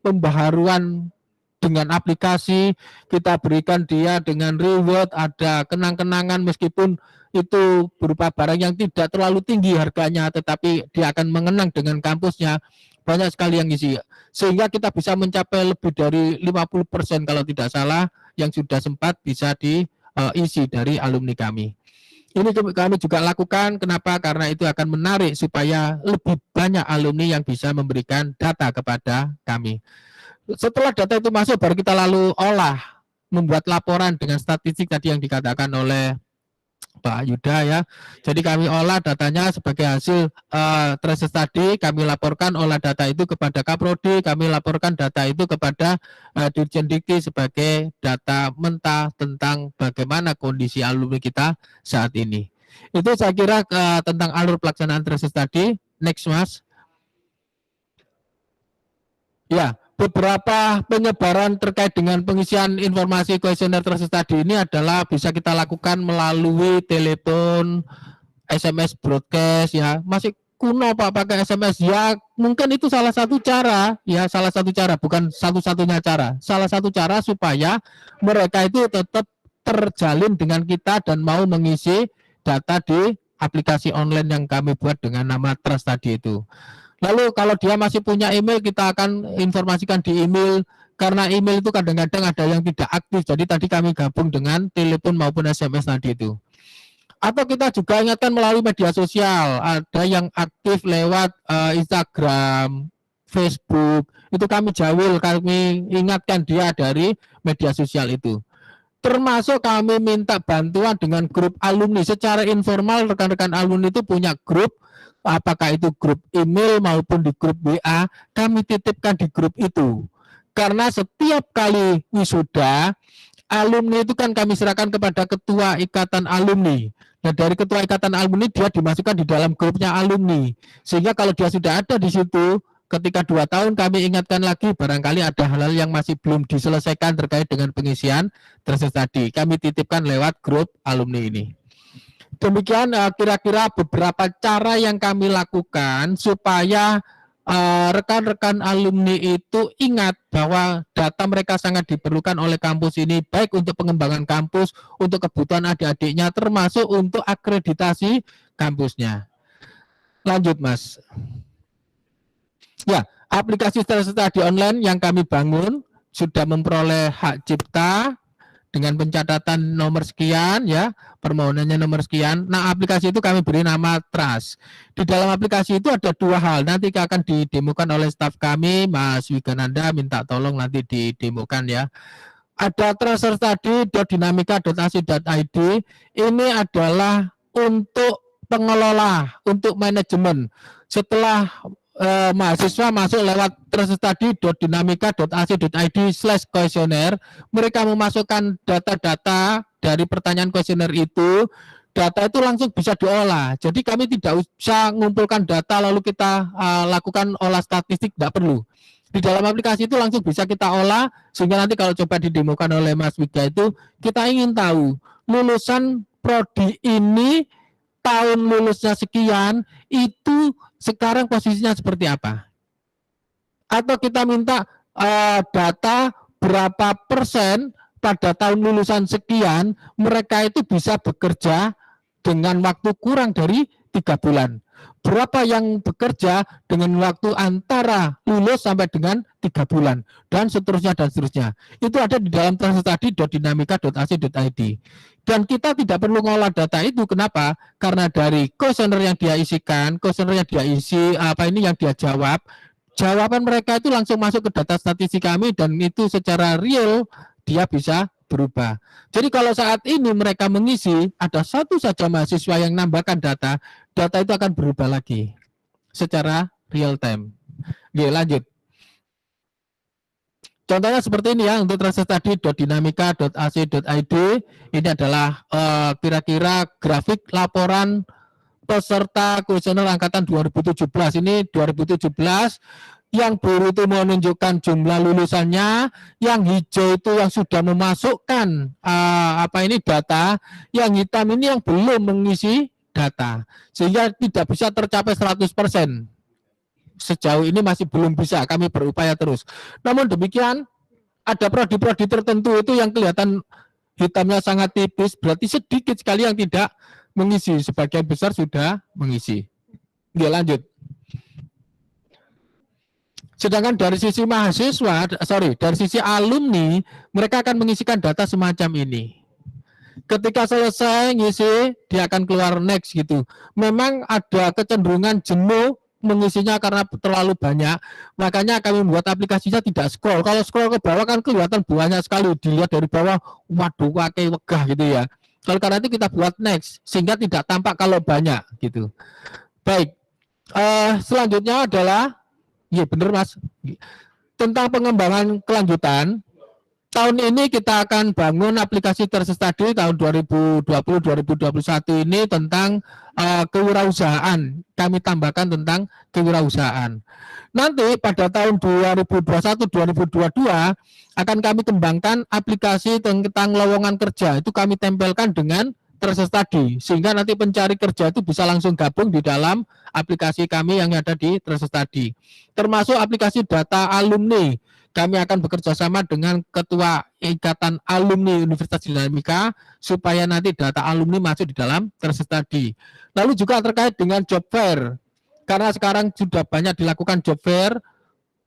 pembaharuan dengan aplikasi, kita berikan dia dengan reward, ada kenang-kenangan meskipun itu berupa barang yang tidak terlalu tinggi harganya, tetapi dia akan mengenang dengan kampusnya. Banyak sekali yang isi, sehingga kita bisa mencapai lebih dari 50% kalau tidak salah yang sudah sempat bisa diisi dari alumni kami. Ini kami juga lakukan, kenapa? Karena itu akan menarik supaya lebih banyak alumni yang bisa memberikan data kepada kami. Setelah data itu masuk, baru kita lalu olah, membuat laporan dengan statistik tadi yang dikatakan oleh Pak Yuda ya. Jadi kami olah datanya sebagai hasil traces tadi, kami laporkan olah data itu kepada Kaprodi, kami laporkan data itu kepada Dirjen Dikti sebagai data mentah tentang bagaimana kondisi alumni kita saat ini. Itu saya kira tentang alur pelaksanaan traces tadi. Next, Mas. Ya, beberapa penyebaran terkait dengan pengisian informasi kuesioner traces tadi ini adalah bisa kita lakukan melalui telepon, SMS broadcast ya. Masih kuno Pak pakai SMS ya, mungkin itu salah satu cara ya, salah satu cara, bukan satu-satunya cara. Salah satu cara supaya mereka itu tetap terjalin dengan kita dan mau mengisi data di aplikasi online yang kami buat dengan nama Trust tadi itu. Lalu kalau dia masih punya email, kita akan informasikan di email, karena email itu kadang-kadang ada yang tidak aktif. Jadi tadi kami gabung dengan telepon maupun SMS tadi itu. Atau kita juga ingatkan melalui media sosial, ada yang aktif lewat Instagram, Facebook, itu kami jawil, kami ingatkan dia dari media sosial itu. Termasuk kami minta bantuan dengan grup alumni. Secara informal rekan-rekan alumni itu punya grup, apakah itu grup email maupun di grup WA, kami titipkan di grup itu. Karena setiap kali wisuda, alumni itu kan kami serahkan kepada ketua ikatan alumni. Nah, dari ketua ikatan alumni dia dimasukkan di dalam grupnya alumni. Sehingga kalau dia sudah ada di situ, ketika 2 tahun kami ingatkan lagi, barangkali ada hal-hal yang masih belum diselesaikan terkait dengan pengisian traces tadi. Kami titipkan lewat grup alumni ini. Demikian kira-kira beberapa cara yang kami lakukan supaya rekan-rekan alumni itu ingat bahwa data mereka sangat diperlukan oleh kampus ini, baik untuk pengembangan kampus, untuk kebutuhan adik-adiknya, termasuk untuk akreditasi kampusnya. Lanjut, Mas. Ya, aplikasi traces tadi online yang kami bangun sudah memperoleh hak cipta dengan pencatatan nomor sekian ya, permohonannya nomor sekian. Nah, aplikasi itu kami beri nama Trust. Di dalam aplikasi itu ada 2 hal, nanti akan didemokan oleh staf kami, Mas Wigananda minta tolong nanti didemokan ya. Ada tracer tadi .dinamika.ac.id, ini adalah untuk pengelola, untuk manajemen. Setelah mahasiswa masuk lewat truststudy.dinamika.ac.id/kuesioner, mereka memasukkan data-data dari pertanyaan kuesioner itu, data itu langsung bisa diolah. Jadi kami tidak usah mengumpulkan data lalu kita lakukan olah statistik, tidak perlu. Di dalam aplikasi itu langsung bisa kita olah, sehingga nanti kalau coba didemokan oleh Mas Wiga itu, kita ingin tahu lulusan prodi ini tahun lulusnya sekian, itu sekarang posisinya seperti apa? Atau kita minta data berapa persen pada tahun lulusan sekian mereka itu bisa bekerja dengan waktu kurang dari 3 bulan. Berapa yang bekerja dengan waktu antara lulus sampai dengan 3 bulan, dan seterusnya dan seterusnya. Itu ada di dalam transtudinamika.ac.id. Dan kita tidak perlu ngolah data itu. Kenapa? Karena dari kuesioner yang dia isikan, kuesioner yang dia isi, yang dia jawab, jawaban mereka itu langsung masuk ke data statistik kami, dan itu secara real dia bisa berubah. Jadi kalau saat ini mereka mengisi, ada satu saja mahasiswa yang nambahkan data itu akan berubah lagi secara real time. Oke, lanjut. Contohnya seperti ini ya, untuk transtudinamika.ac.id. Ini adalah kira-kira grafik laporan peserta kuesioner angkatan 2017. Ini 2017. Yang biru itu menunjukkan jumlah lulusannya, yang hijau itu yang sudah memasukkan data, yang hitam ini yang belum mengisi data, sehingga tidak bisa tercapai 100%. Sejauh ini masih belum bisa, kami berupaya terus. Namun demikian, ada prodi-prodi tertentu itu yang kelihatan hitamnya sangat tipis, berarti sedikit sekali yang tidak mengisi, sebagian besar sudah mengisi. Oke, lanjut. Sedangkan dari sisi dari sisi alumni, mereka akan mengisikan data semacam ini. Ketika selesai ngisi, dia akan keluar next gitu. Memang ada kecenderungan jenuh mengisinya karena terlalu banyak. Makanya kami membuat aplikasinya tidak scroll. Kalau scroll ke bawah kan kelihatan banyak sekali. Dilihat dari bawah, waduh, wakai wegah gitu ya. Kalau karena itu kita buat next, sehingga tidak tampak kalau banyak gitu. Baik, selanjutnya adalah iya benar Mas. Tentang pengembangan kelanjutan, tahun ini kita akan bangun aplikasi Terstudy tahun 2020-2021 ini tentang kewirausahaan. Kami tambahkan tentang kewirausahaan. Nanti pada tahun 2021-2022 akan kami kembangkan aplikasi tentang lowongan kerja. Itu kami tempelkan dengan Terstudy, sehingga nanti pencari kerja itu bisa langsung gabung di dalam aplikasi kami yang ada di Terstudy. Termasuk aplikasi data alumni. Kami akan bekerja sama dengan Ketua Ikatan Alumni Universitas Dinamika supaya nanti data alumni masuk di dalam Terstudy. Lalu juga terkait dengan job fair. Karena sekarang sudah banyak dilakukan job fair,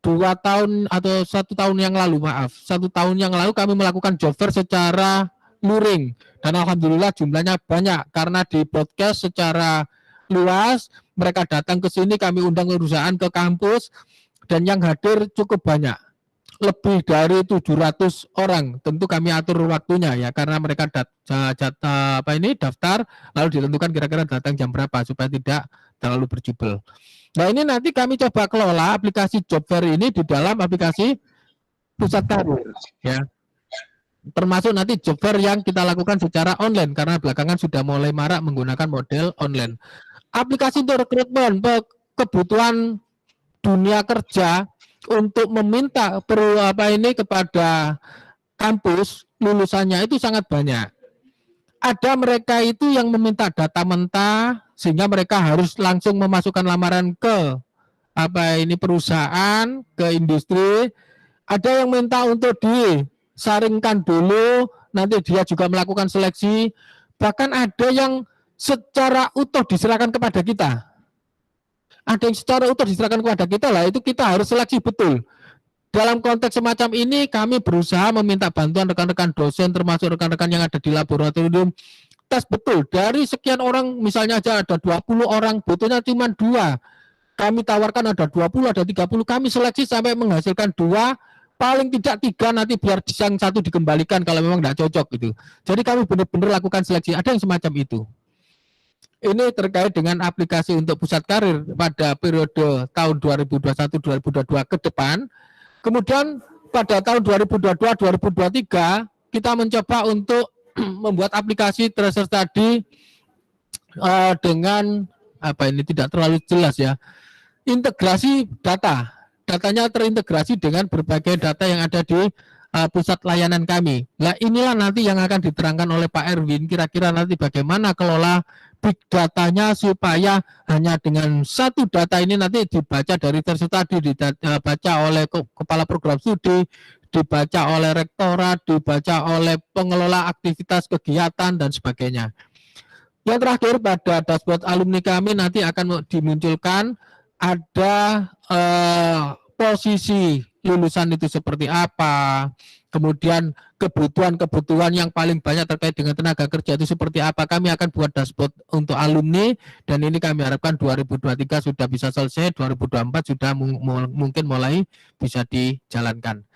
2 tahun atau 1 tahun yang lalu, 1 tahun yang lalu kami melakukan job fair secara luring, dan alhamdulillah jumlahnya banyak karena di broadcast secara luas. Mereka datang ke sini, kami undang perusahaan ke kampus, dan yang hadir cukup banyak, lebih dari 700 orang. Tentu kami atur waktunya ya, karena mereka daftar, lalu ditentukan kira-kira datang jam berapa supaya tidak terlalu berjubel. Nah, ini nanti kami coba kelola aplikasi job fair ini di dalam aplikasi Pusat Karir ya. Termasuk nanti job fair yang kita lakukan secara online, karena belakangan sudah mulai marak menggunakan model online. Aplikasi untuk rekrutmen, kebutuhan dunia kerja untuk meminta kepada kampus lulusannya itu sangat banyak. Ada mereka itu yang meminta data mentah, sehingga mereka harus langsung memasukkan lamaran ke perusahaan, ke industri. Ada yang minta untuk disaringkan dulu, nanti dia juga melakukan seleksi. Bahkan ada yang secara utuh diserahkan kepada kita. Ada yang secara utuh diserahkan kepada kita, lah itu kita harus seleksi betul. Dalam konteks semacam ini kami berusaha meminta bantuan rekan-rekan dosen, termasuk rekan-rekan yang ada di laboratorium, tes betul. Dari sekian orang, misalnya aja ada 20 orang, butuhnya cuma 2. Kami tawarkan ada 20, ada 30, kami seleksi sampai menghasilkan 2, paling tidak 3, nanti biar yang 1 dikembalikan kalau memang tidak cocok gitu. Jadi kami benar-benar lakukan seleksi, ada yang semacam itu. Ini terkait dengan aplikasi untuk pusat karir pada periode tahun 2021-2022 ke depan. Kemudian pada tahun 2022-2023 kita mencoba untuk membuat aplikasi Terstudy dengan tidak terlalu jelas ya. Integrasi data. Datanya terintegrasi dengan berbagai data yang ada di pusat layanan kami. Nah, inilah nanti yang akan diterangkan oleh Pak Erwin, kira-kira nanti bagaimana kelola big datanya supaya hanya dengan satu data ini nanti dibaca dari tadi, dibaca oleh kepala program studi, dibaca oleh rektorat, dibaca oleh pengelola aktivitas kegiatan dan sebagainya. Yang terakhir, pada dashboard alumni kami nanti akan dimunculkan ada posisi lulusan itu seperti apa, kemudian kebutuhan-kebutuhan yang paling banyak terkait dengan tenaga kerja itu seperti apa. Kami akan buat dashboard untuk alumni dan ini kami harapkan 2023 sudah bisa selesai, 2024 sudah mungkin mulai bisa dijalankan.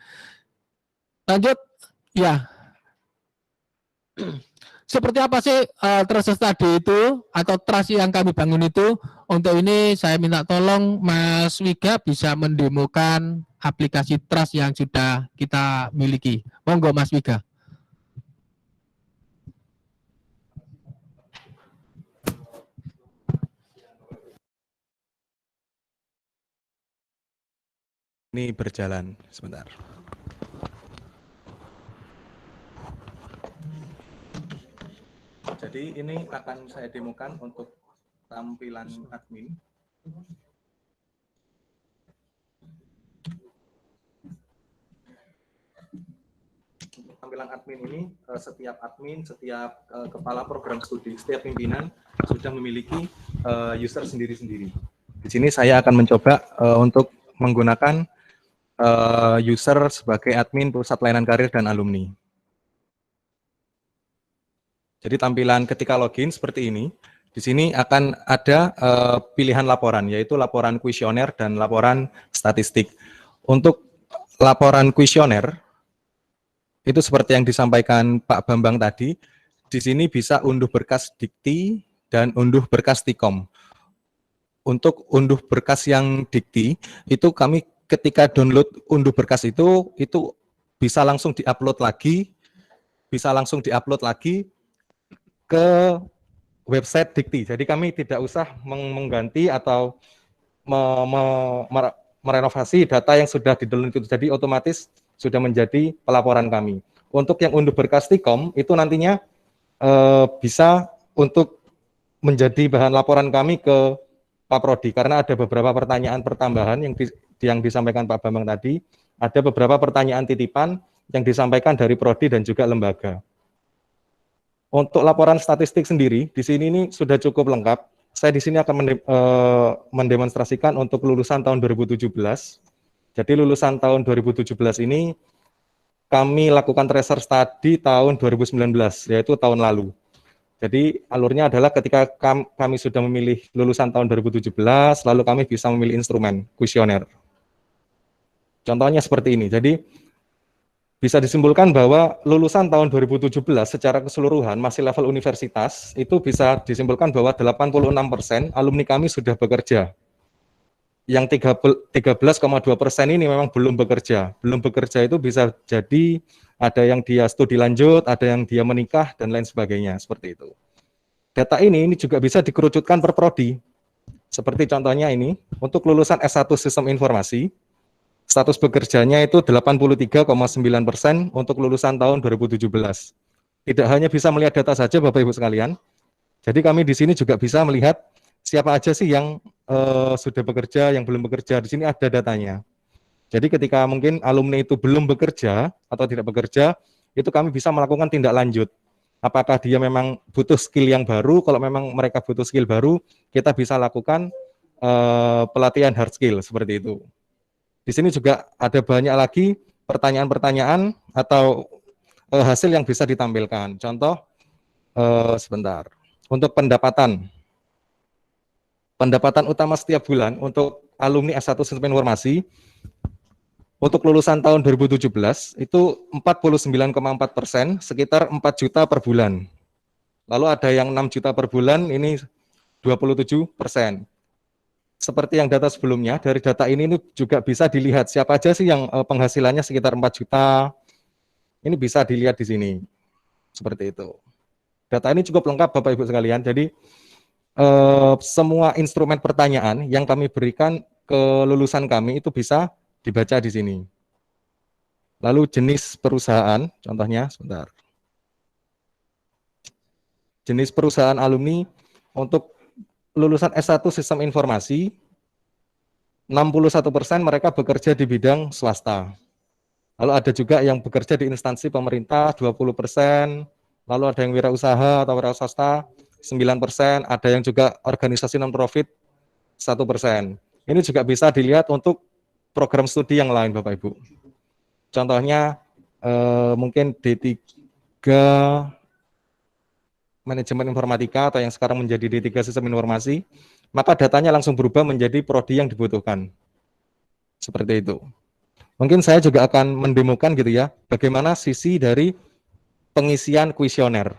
Lanjut, ya. Seperti apa sih trust study itu atau trust yang kami bangun itu? Untuk ini saya minta tolong Mas Wiga bisa mendemokan aplikasi trust yang sudah kita miliki. Monggo Mas Wiga. Ini berjalan sebentar. Jadi ini akan saya demokan untuk tampilan admin. Tampilan admin ini, setiap admin, setiap kepala program studi, setiap pimpinan sudah memiliki user sendiri-sendiri. Di sini saya akan mencoba untuk menggunakan user sebagai admin pusat layanan karir dan alumni. Jadi tampilan ketika login seperti ini. Di sini akan ada pilihan laporan, yaitu laporan kuesioner dan laporan statistik. Untuk laporan kuesioner, itu seperti yang disampaikan Pak Bambang tadi, di sini bisa unduh berkas dikti dan unduh berkas tikom. Untuk unduh berkas yang dikti, itu kami ketika download unduh berkas itu bisa langsung diupload lagi, ke website Dikti. Jadi kami tidak usah mengganti atau merenovasi data yang sudah di-download itu. Jadi otomatis sudah menjadi pelaporan kami. Untuk yang unduh berkas Tikom itu nantinya bisa untuk menjadi bahan laporan kami ke Pak Prodi karena ada beberapa pertanyaan pertambahan yang disampaikan Pak Bambang tadi. Ada beberapa pertanyaan titipan yang disampaikan dari Prodi dan juga lembaga. Untuk laporan statistik sendiri, di sini ini sudah cukup lengkap. Saya di sini akan mendemonstrasikan untuk lulusan tahun 2017. Jadi lulusan tahun 2017 ini kami lakukan tracer study tahun 2019, yaitu tahun lalu. Jadi alurnya adalah ketika kami sudah memilih lulusan tahun 2017, lalu kami bisa memilih instrumen kuesioner. Contohnya seperti ini. Jadi bisa disimpulkan bahwa lulusan tahun 2017 secara keseluruhan masih level universitas, itu bisa disimpulkan bahwa 86% alumni kami sudah bekerja. Yang 13,2% ini memang belum bekerja. Belum bekerja itu bisa jadi ada yang dia studi lanjut, ada yang dia menikah, dan lain sebagainya, seperti itu. Data ini juga bisa dikerucutkan per prodi. Seperti contohnya ini, untuk lulusan S1 Sistem Informasi, status bekerjanya itu 83,9% untuk lulusan tahun 2017. Tidak hanya bisa melihat data saja Bapak Ibu sekalian, jadi kami di sini juga bisa melihat siapa aja sih yang sudah bekerja, yang belum bekerja. Di sini ada datanya. Jadi ketika mungkin alumni itu belum bekerja atau tidak bekerja, itu kami bisa melakukan tindak lanjut. Apakah dia memang butuh skill yang baru? Kalau memang mereka butuh skill baru, kita bisa lakukan pelatihan hard skill seperti itu. Di sini juga ada banyak lagi pertanyaan-pertanyaan atau hasil yang bisa ditampilkan. Contoh, sebentar, untuk pendapatan utama setiap bulan untuk alumni S1 Sistem Informasi, untuk lulusan tahun 2017 itu 49,4%, sekitar 4 juta per bulan. Lalu ada yang 6 juta per bulan, ini 27%. Seperti yang data sebelumnya, dari data ini juga bisa dilihat siapa aja sih yang penghasilannya sekitar 4 juta. Ini bisa dilihat di sini. Seperti itu. Data ini cukup lengkap Bapak Ibu sekalian. Jadi semua instrumen pertanyaan yang kami berikan ke lulusan kami itu bisa dibaca di sini. Lalu jenis perusahaan, contohnya sebentar. Jenis perusahaan alumni untuk lulusan S1 Sistem Informasi, 61% mereka bekerja di bidang swasta. Lalu ada juga yang bekerja di instansi pemerintah, 20%, lalu ada yang wirausaha atau wira swasta, 9%, ada yang juga organisasi non-profit, 1%. Ini juga bisa dilihat untuk program studi yang lain, Bapak Ibu. Contohnya mungkin D3 Manajemen Informatika atau yang sekarang menjadi D3 Sistem Informasi, maka datanya langsung berubah menjadi prodi yang dibutuhkan. Seperti itu. Mungkin saya juga akan mendemokan gitu ya, bagaimana sisi dari pengisian kuesioner.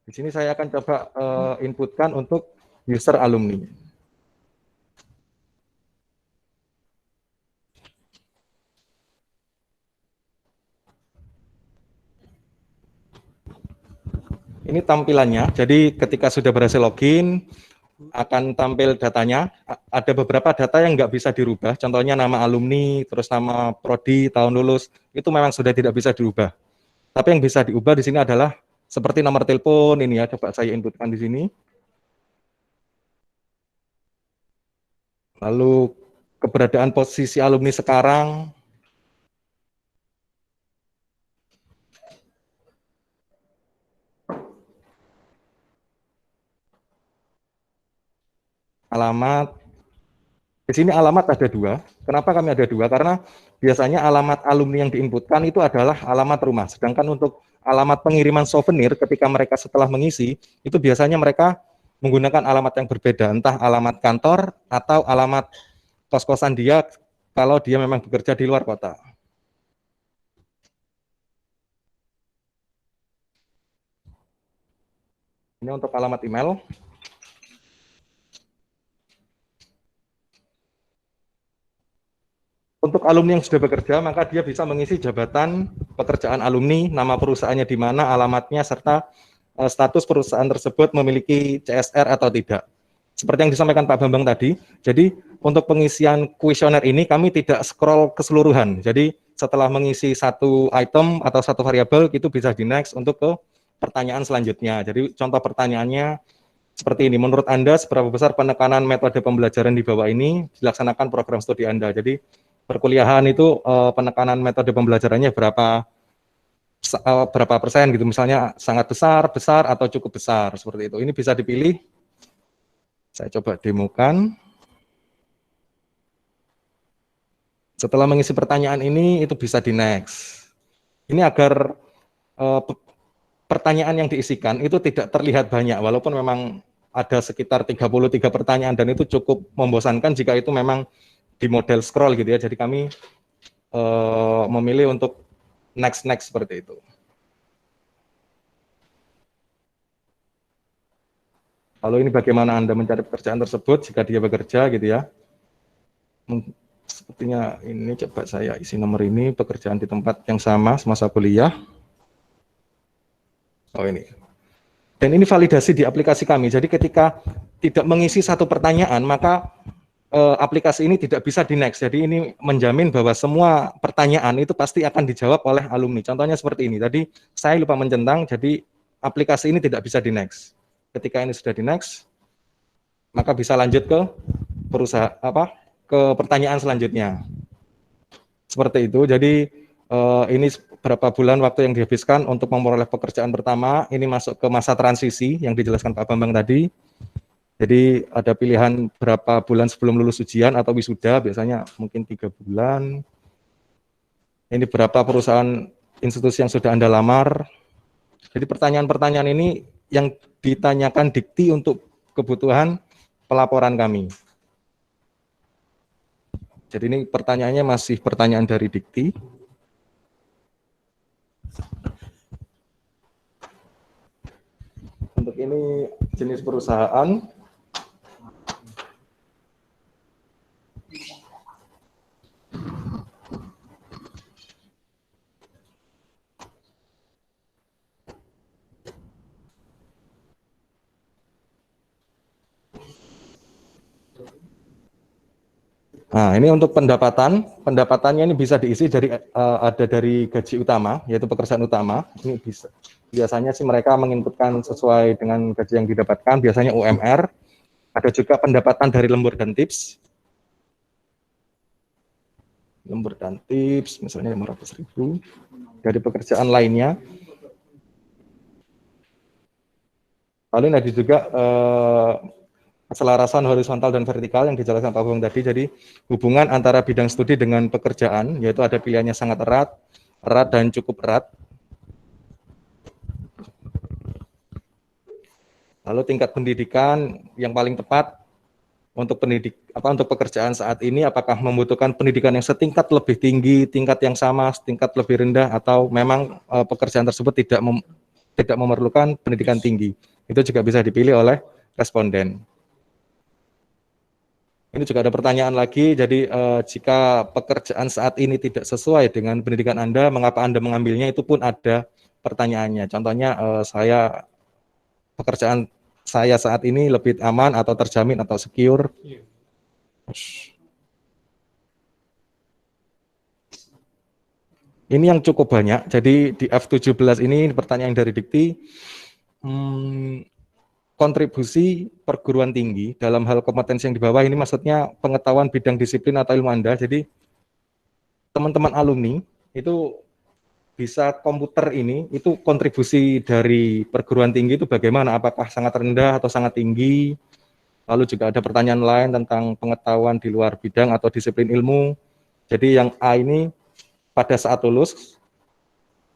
Di sini saya akan coba inputkan untuk user alumni. Ini tampilannya, jadi ketika sudah berhasil login, akan tampil datanya. Ada beberapa data yang nggak bisa dirubah, contohnya nama alumni, terus nama prodi, tahun lulus, itu memang sudah tidak bisa dirubah. Tapi yang bisa diubah di sini adalah seperti nomor telepon ini ya, coba saya inputkan di sini. Lalu keberadaan posisi alumni sekarang, alamat. Di sini alamat ada dua. Kenapa kami ada dua? Karena biasanya alamat alumni yang diinputkan itu adalah alamat rumah. Sedangkan untuk alamat pengiriman souvenir ketika mereka setelah mengisi, itu biasanya mereka menggunakan alamat yang berbeda. Entah alamat kantor atau alamat kos-kosan dia kalau dia memang bekerja di luar kota. Ini untuk alamat email. Untuk alumni yang sudah bekerja, maka dia bisa mengisi jabatan, pekerjaan alumni, nama perusahaannya di mana, alamatnya, serta status perusahaan tersebut memiliki CSR atau tidak. Seperti yang disampaikan Pak Bambang tadi, jadi untuk pengisian kuesioner ini kami tidak scroll keseluruhan. Jadi setelah mengisi satu item atau satu variabel, itu bisa di next untuk ke pertanyaan selanjutnya. Jadi contoh pertanyaannya seperti ini, menurut Anda seberapa besar penekanan metode pembelajaran di bawah ini dilaksanakan program studi Anda? Jadi perkuliahan itu penekanan metode pembelajarannya berapa persen gitu, misalnya sangat besar, besar atau cukup besar, seperti itu. Ini bisa dipilih. Saya coba demokan. Setelah mengisi pertanyaan ini, itu bisa di next. Ini agar pertanyaan yang diisikan itu tidak terlihat banyak, walaupun memang ada sekitar 33 pertanyaan dan itu cukup membosankan jika itu memang di model scroll gitu ya. Jadi kami memilih untuk next seperti itu. Lalu ini bagaimana Anda mencari pekerjaan tersebut jika dia bekerja gitu ya. Sepertinya ini coba saya isi nomor ini, pekerjaan di tempat yang sama semasa kuliah. Oh ini. Dan ini validasi di aplikasi kami. Jadi ketika tidak mengisi satu pertanyaan, maka aplikasi ini tidak bisa di next. Jadi ini menjamin bahwa semua pertanyaan itu pasti akan dijawab oleh alumni. Contohnya seperti ini. Tadi saya lupa mencentang, jadi aplikasi ini tidak bisa di next. Ketika ini sudah di next, maka bisa lanjut ke ke pertanyaan selanjutnya. Seperti itu. Jadi ini berapa bulan waktu yang dihabiskan untuk memperoleh pekerjaan pertama. Ini masuk ke masa transisi yang dijelaskan Pak Bambang tadi. Jadi ada pilihan berapa bulan sebelum lulus ujian atau wisuda, biasanya mungkin 3 bulan. Ini berapa perusahaan institusi yang sudah Anda lamar. Jadi pertanyaan-pertanyaan ini yang ditanyakan dikti untuk kebutuhan pelaporan kami. Jadi ini pertanyaannya masih pertanyaan dari dikti. Untuk ini jenis perusahaan. Nah, ini untuk pendapatannya ini bisa diisi dari ada dari gaji utama, yaitu pekerjaan utama. Ini bisa. Biasanya sih mereka menginputkan sesuai dengan gaji yang didapatkan, biasanya UMR. Ada juga pendapatan dari lembur dan tips. Lembur dan tips, misalnya 500.000 dari pekerjaan lainnya. Lalu ini ada juga keselarasan horizontal dan vertikal yang dijelaskan Pak Bambang tadi. Jadi hubungan antara bidang studi dengan pekerjaan, yaitu ada pilihannya sangat erat, dan cukup erat. Lalu tingkat pendidikan yang paling tepat untuk untuk pekerjaan saat ini, apakah membutuhkan pendidikan yang setingkat lebih tinggi, tingkat yang sama, setingkat lebih rendah, atau memang pekerjaan tersebut tidak memerlukan pendidikan tinggi. Itu juga bisa dipilih oleh responden. Ini juga ada pertanyaan lagi, jadi jika pekerjaan saat ini tidak sesuai dengan pendidikan Anda, mengapa Anda mengambilnya, itu pun ada pertanyaannya. Contohnya pekerjaan saya saat ini lebih aman atau terjamin atau secure. Ini yang cukup banyak, jadi di F17 ini pertanyaan dari Dikti, kontribusi perguruan tinggi dalam hal kompetensi yang di bawah ini maksudnya pengetahuan bidang disiplin atau ilmu Anda. Jadi teman-teman alumni itu bisa komputer ini, itu kontribusi dari perguruan tinggi itu bagaimana? Apakah sangat rendah atau sangat tinggi? Lalu juga ada pertanyaan lain tentang pengetahuan di luar bidang atau disiplin ilmu. Jadi yang A ini pada saat lulus,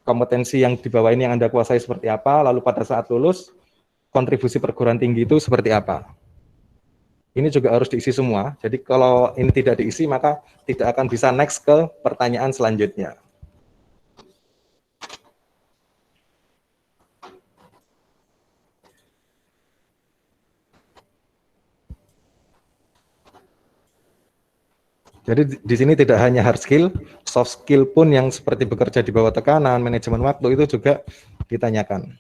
kompetensi yang di bawah ini yang Anda kuasai seperti apa, lalu pada saat lulus, kontribusi perguruan tinggi itu seperti apa. Ini juga harus diisi semua, jadi kalau ini tidak diisi, maka tidak akan bisa next ke pertanyaan selanjutnya. Jadi di sini tidak hanya hard skill, soft skill pun yang seperti bekerja di bawah tekanan, manajemen waktu itu juga ditanyakan.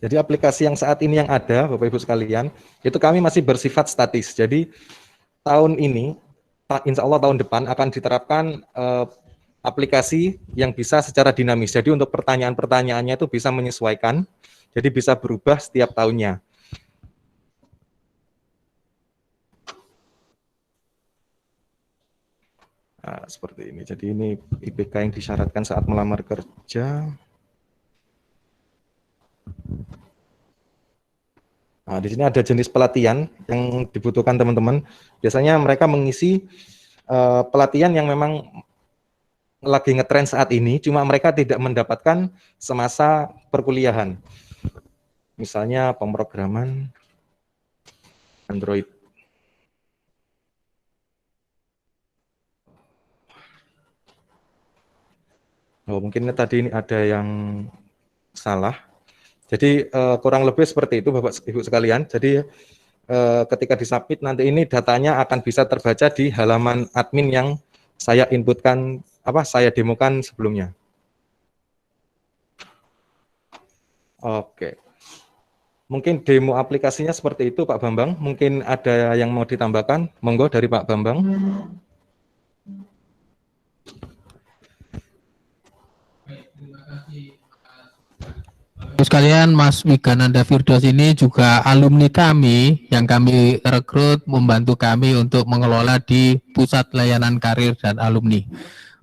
Jadi aplikasi yang saat ini yang ada, Bapak Ibu sekalian, itu kami masih bersifat statis. Jadi tahun ini, insya Allah tahun depan akan diterapkan aplikasi yang bisa secara dinamis. Jadi untuk pertanyaan-pertanyaannya itu bisa menyesuaikan, jadi bisa berubah setiap tahunnya. Nah, seperti ini. Jadi ini IPK yang disyaratkan saat melamar kerja. Nah, di sini ada jenis pelatihan yang dibutuhkan teman-teman. Biasanya mereka mengisi pelatihan yang memang lagi ngetren saat ini, cuma mereka tidak mendapatkan semasa perkuliahan. Misalnya pemrograman Android. Oh, mungkin tadi ini ada yang salah. Jadi kurang lebih seperti itu Bapak Ibu sekalian. Jadi ketika disubmit nanti ini datanya akan bisa terbaca di halaman admin yang saya inputkan, saya demokan sebelumnya. Oke. Mungkin demo aplikasinya seperti itu Pak Bambang. Mungkin ada yang mau ditambahkan? Monggo dari Pak Bambang. Sekalian, Mas Wigananda Firdaus ini juga alumni kami yang kami rekrut membantu kami untuk mengelola di Pusat Layanan Karir dan Alumni.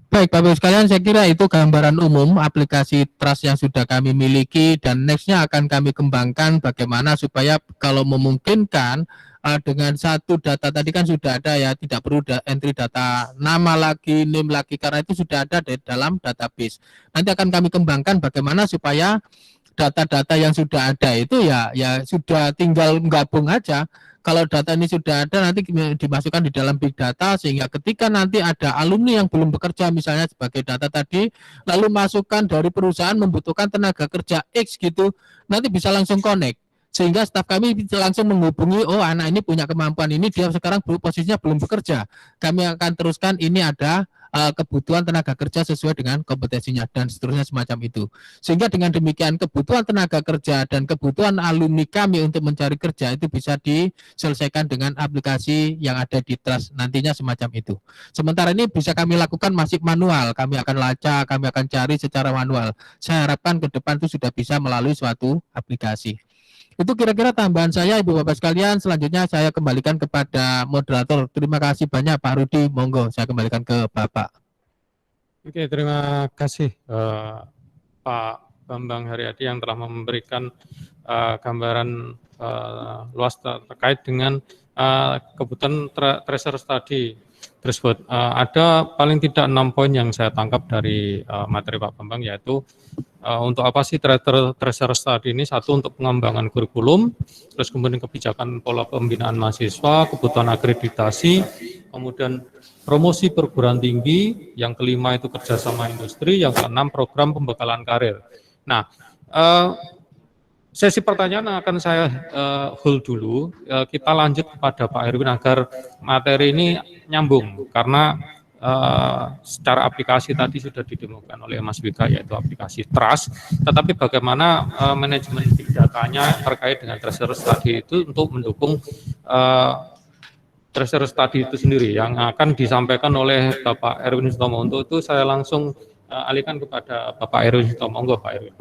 Baik, Bapak Ibu sekalian, saya kira itu gambaran umum aplikasi Trust yang sudah kami miliki, dan nextnya akan kami kembangkan bagaimana supaya kalau memungkinkan dengan satu data tadi kan sudah ada ya, tidak perlu entry data nama lagi, name lagi, karena itu sudah ada di dalam database. Nanti akan kami kembangkan bagaimana supaya data-data yang sudah ada itu ya sudah tinggal gabung aja. Kalau data ini sudah ada nanti dimasukkan di dalam big data sehingga ketika nanti ada alumni yang belum bekerja misalnya sebagai data tadi, lalu masukan dari perusahaan membutuhkan tenaga kerja X gitu, nanti bisa langsung connect. Sehingga staf kami bisa langsung menghubungi, oh anak ini punya kemampuan ini, dia sekarang posisinya belum bekerja. Kami akan teruskan ini ada kebutuhan tenaga kerja sesuai dengan kompetensinya dan seterusnya semacam itu. Sehingga dengan demikian kebutuhan tenaga kerja dan kebutuhan alumni kami untuk mencari kerja itu bisa diselesaikan dengan aplikasi yang ada di Trust nantinya semacam itu. Sementara ini bisa kami lakukan masih manual, kami akan lacak, kami akan cari secara manual. Saya harapkan ke depan itu sudah bisa melalui suatu aplikasi. Itu kira-kira tambahan saya Ibu Bapak sekalian. Selanjutnya saya kembalikan kepada moderator. Terima kasih banyak Pak Rudi. Monggo saya kembalikan ke Bapak. Oke, terima kasih Pak Bambang Haryadi yang telah memberikan gambaran luas terkait dengan kebutuhan tracer study tersebut. Ada paling tidak 6 poin yang saya tangkap dari materi Pak Bambang, yaitu untuk apa sih tracer study ini? Satu, untuk pengembangan kurikulum, terus kemudian kebijakan pola pembinaan mahasiswa, kebutuhan akreditasi, kemudian promosi perguruan tinggi, yang kelima itu kerjasama industri, yang keenam program pembekalan karir. Nah, sesi pertanyaan akan saya hold dulu. Kita lanjut kepada Pak Erwin agar materi ini nyambung, karena secara aplikasi tadi sudah didemukan oleh Mas Wika, yaitu aplikasi Trust, tetapi bagaimana manajemen big datanya terkait dengan tracer study itu untuk mendukung tracer study itu sendiri yang akan disampaikan oleh Bapak Erwin Sutomo. Untuk itu saya langsung alihkan kepada Bapak Erwin Sutomo. Monggo Pak Erwin.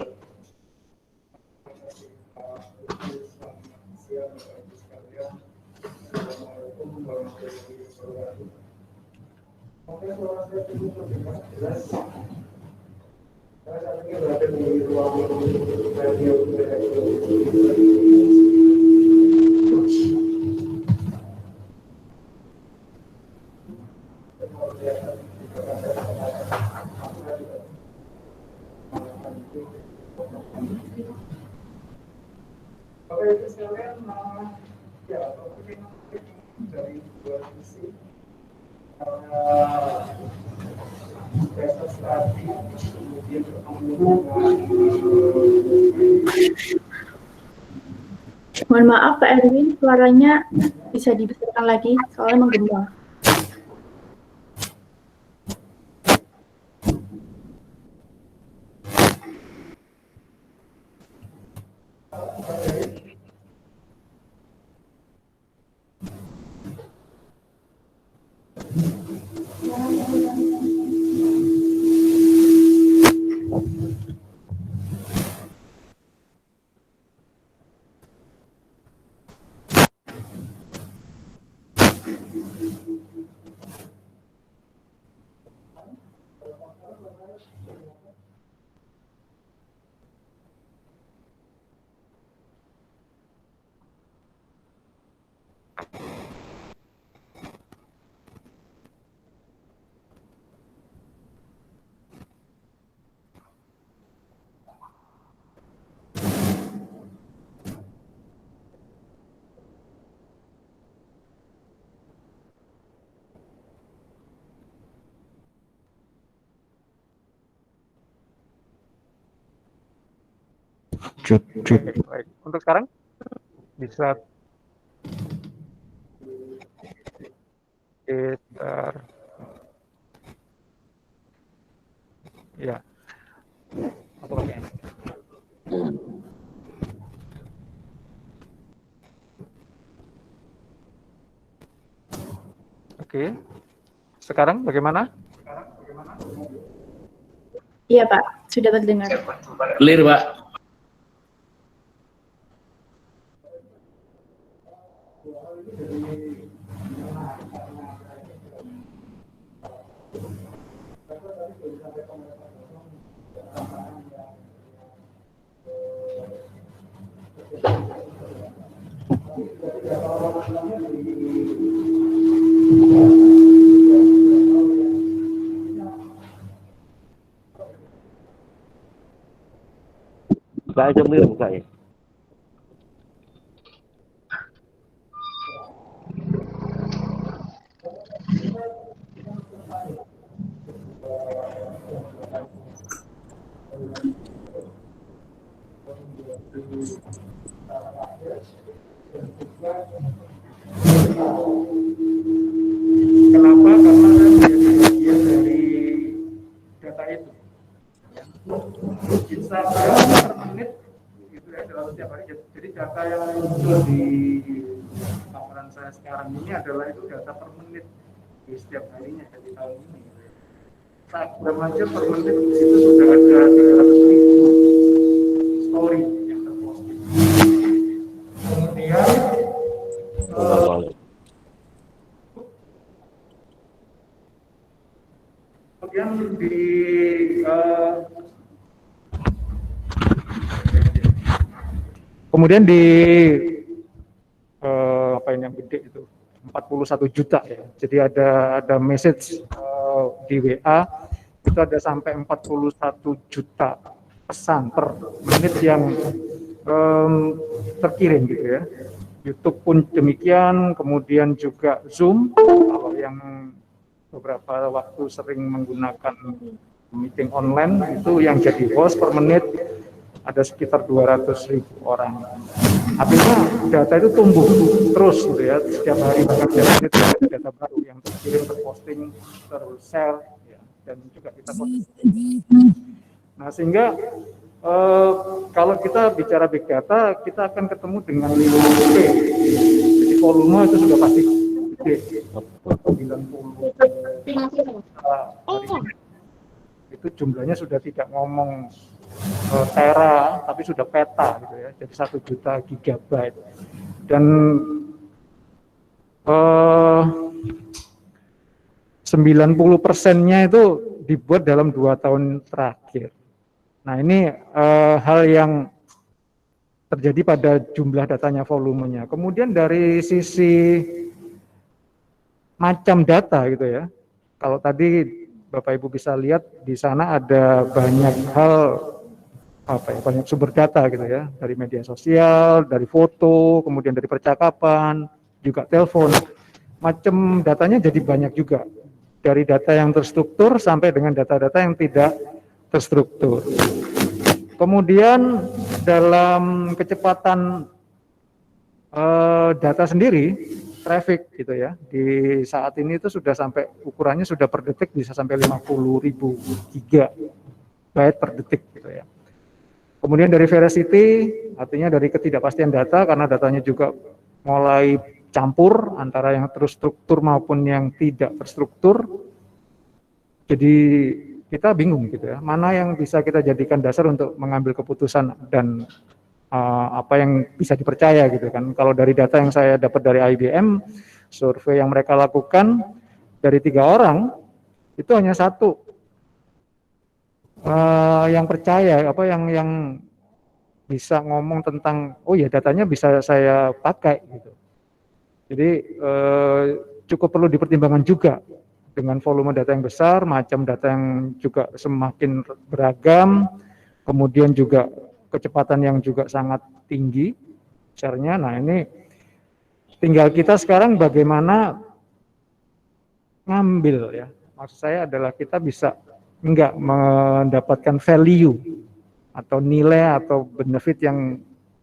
Mohon maaf Pak Erwin, suaranya bisa dibesarkan lagi, soalnya menggema. Baik. Untuk sekarang bisa sekitar ya apa lagi? Oke. Sekarang bagaimana? Iya Pak, sudah terdengar. Clear Pak. Buka aja Mir, buka ya. Kenapa? Karena saya menjadi bagian dari data itu. Instagram per menit gitu ya dalam setiap hari. Jadi data yang muncul di paparan saya sekarang ini adalah itu data per menit di setiap harinya dari tahun ini. Instagram aja per menit itu sudah ada 300.000 story yang terposting. Kemudian kemudian di apa ini yang gede itu 41 juta ya. Jadi ada message di WA itu ada sampai 41 juta pesan per menit yang terkirim gitu ya. YouTube pun demikian, kemudian juga Zoom kalau yang beberapa waktu sering menggunakan meeting online itu yang jadi host per menit ada sekitar 200.000 orang. Artinya data itu tumbuh terus gitu ya, setiap hari bahkan setiap menit ada data baru yang terkirim, terposting, ter-share ya, dan juga kita posting. Nah sehingga kalau kita bicara big data, kita akan ketemu dengan V. Jadi volume itu sudah pasti gede. 90 itu jumlahnya sudah tidak ngomong tera, tapi sudah peta gitu ya. Jadi 1 juta gigabyte. Dan 90%-nya itu dibuat dalam 2 tahun terakhir. Nah ini hal yang terjadi pada jumlah datanya, volumenya. Kemudian dari sisi macam data gitu ya, kalau tadi Bapak Ibu bisa lihat di sana ada banyak hal banyak sumber data gitu ya, dari media sosial, dari foto, kemudian dari percakapan, juga telepon. Macam datanya jadi banyak juga, dari data yang terstruktur sampai dengan data-data yang tidak terstruktur. Kemudian dalam kecepatan data sendiri, traffic gitu ya, di saat ini itu sudah sampai ukurannya sudah per detik bisa sampai 50.000 gigabyte per detik gitu ya. Kemudian dari veracity, artinya dari ketidakpastian data karena datanya juga mulai campur antara yang terstruktur maupun yang tidak terstruktur. Jadi kita bingung gitu ya, mana yang bisa kita jadikan dasar untuk mengambil keputusan dan apa yang bisa dipercaya gitu kan. Kalau dari data yang saya dapat dari IBM, survei yang mereka lakukan dari 3 orang itu hanya 1 yang percaya, yang bisa ngomong tentang oh ya datanya bisa saya pakai gitu. Jadi cukup perlu dipertimbangkan juga dengan volume data yang besar, macam data yang juga semakin beragam, kemudian juga kecepatan yang juga sangat tinggi share-nya. Nah ini tinggal kita sekarang bagaimana ngambil ya. Maksud saya adalah kita bisa enggak mendapatkan value atau nilai atau benefit yang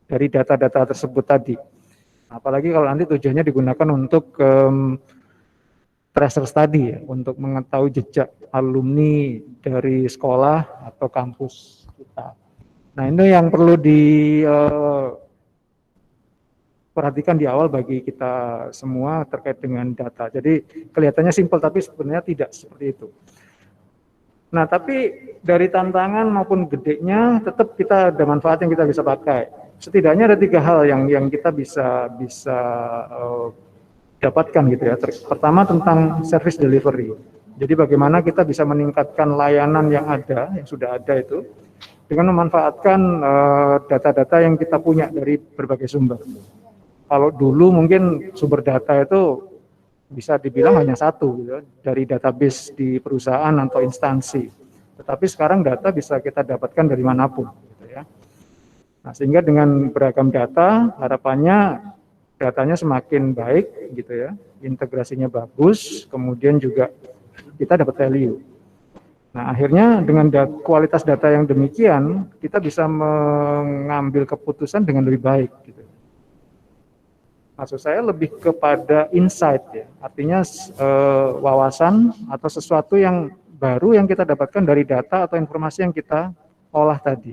dari data-data tersebut tadi. Apalagi kalau nanti tujuannya digunakan untuk tracer study ya, untuk mengetahui jejak alumni dari sekolah atau kampus kita. Nah ini yang perlu diperhatikan di awal bagi kita semua terkait dengan data. Jadi kelihatannya simpel tapi sebenarnya tidak seperti itu. Nah tapi dari tantangan maupun gedenya tetap kita ada manfaat yang kita bisa pakai. Setidaknya ada 3 hal yang kita bisa dapatkan gitu ya. Pertama tentang service delivery. Jadi bagaimana kita bisa meningkatkan layanan yang ada, yang sudah ada itu, dengan memanfaatkan data-data yang kita punya dari berbagai sumber. Kalau dulu mungkin sumber data itu bisa dibilang hanya 1 gitu, dari database di perusahaan atau instansi. Tetapi sekarang data bisa kita dapatkan dari manapun gitu ya. Nah, sehingga dengan beragam data, harapannya datanya semakin baik gitu ya, integrasinya bagus, kemudian juga kita dapat value. Nah, akhirnya dengan kualitas data yang demikian, kita bisa mengambil keputusan dengan lebih baik gitu. Maksud saya lebih kepada insight ya, artinya wawasan atau sesuatu yang baru yang kita dapatkan dari data atau informasi yang kita olah tadi,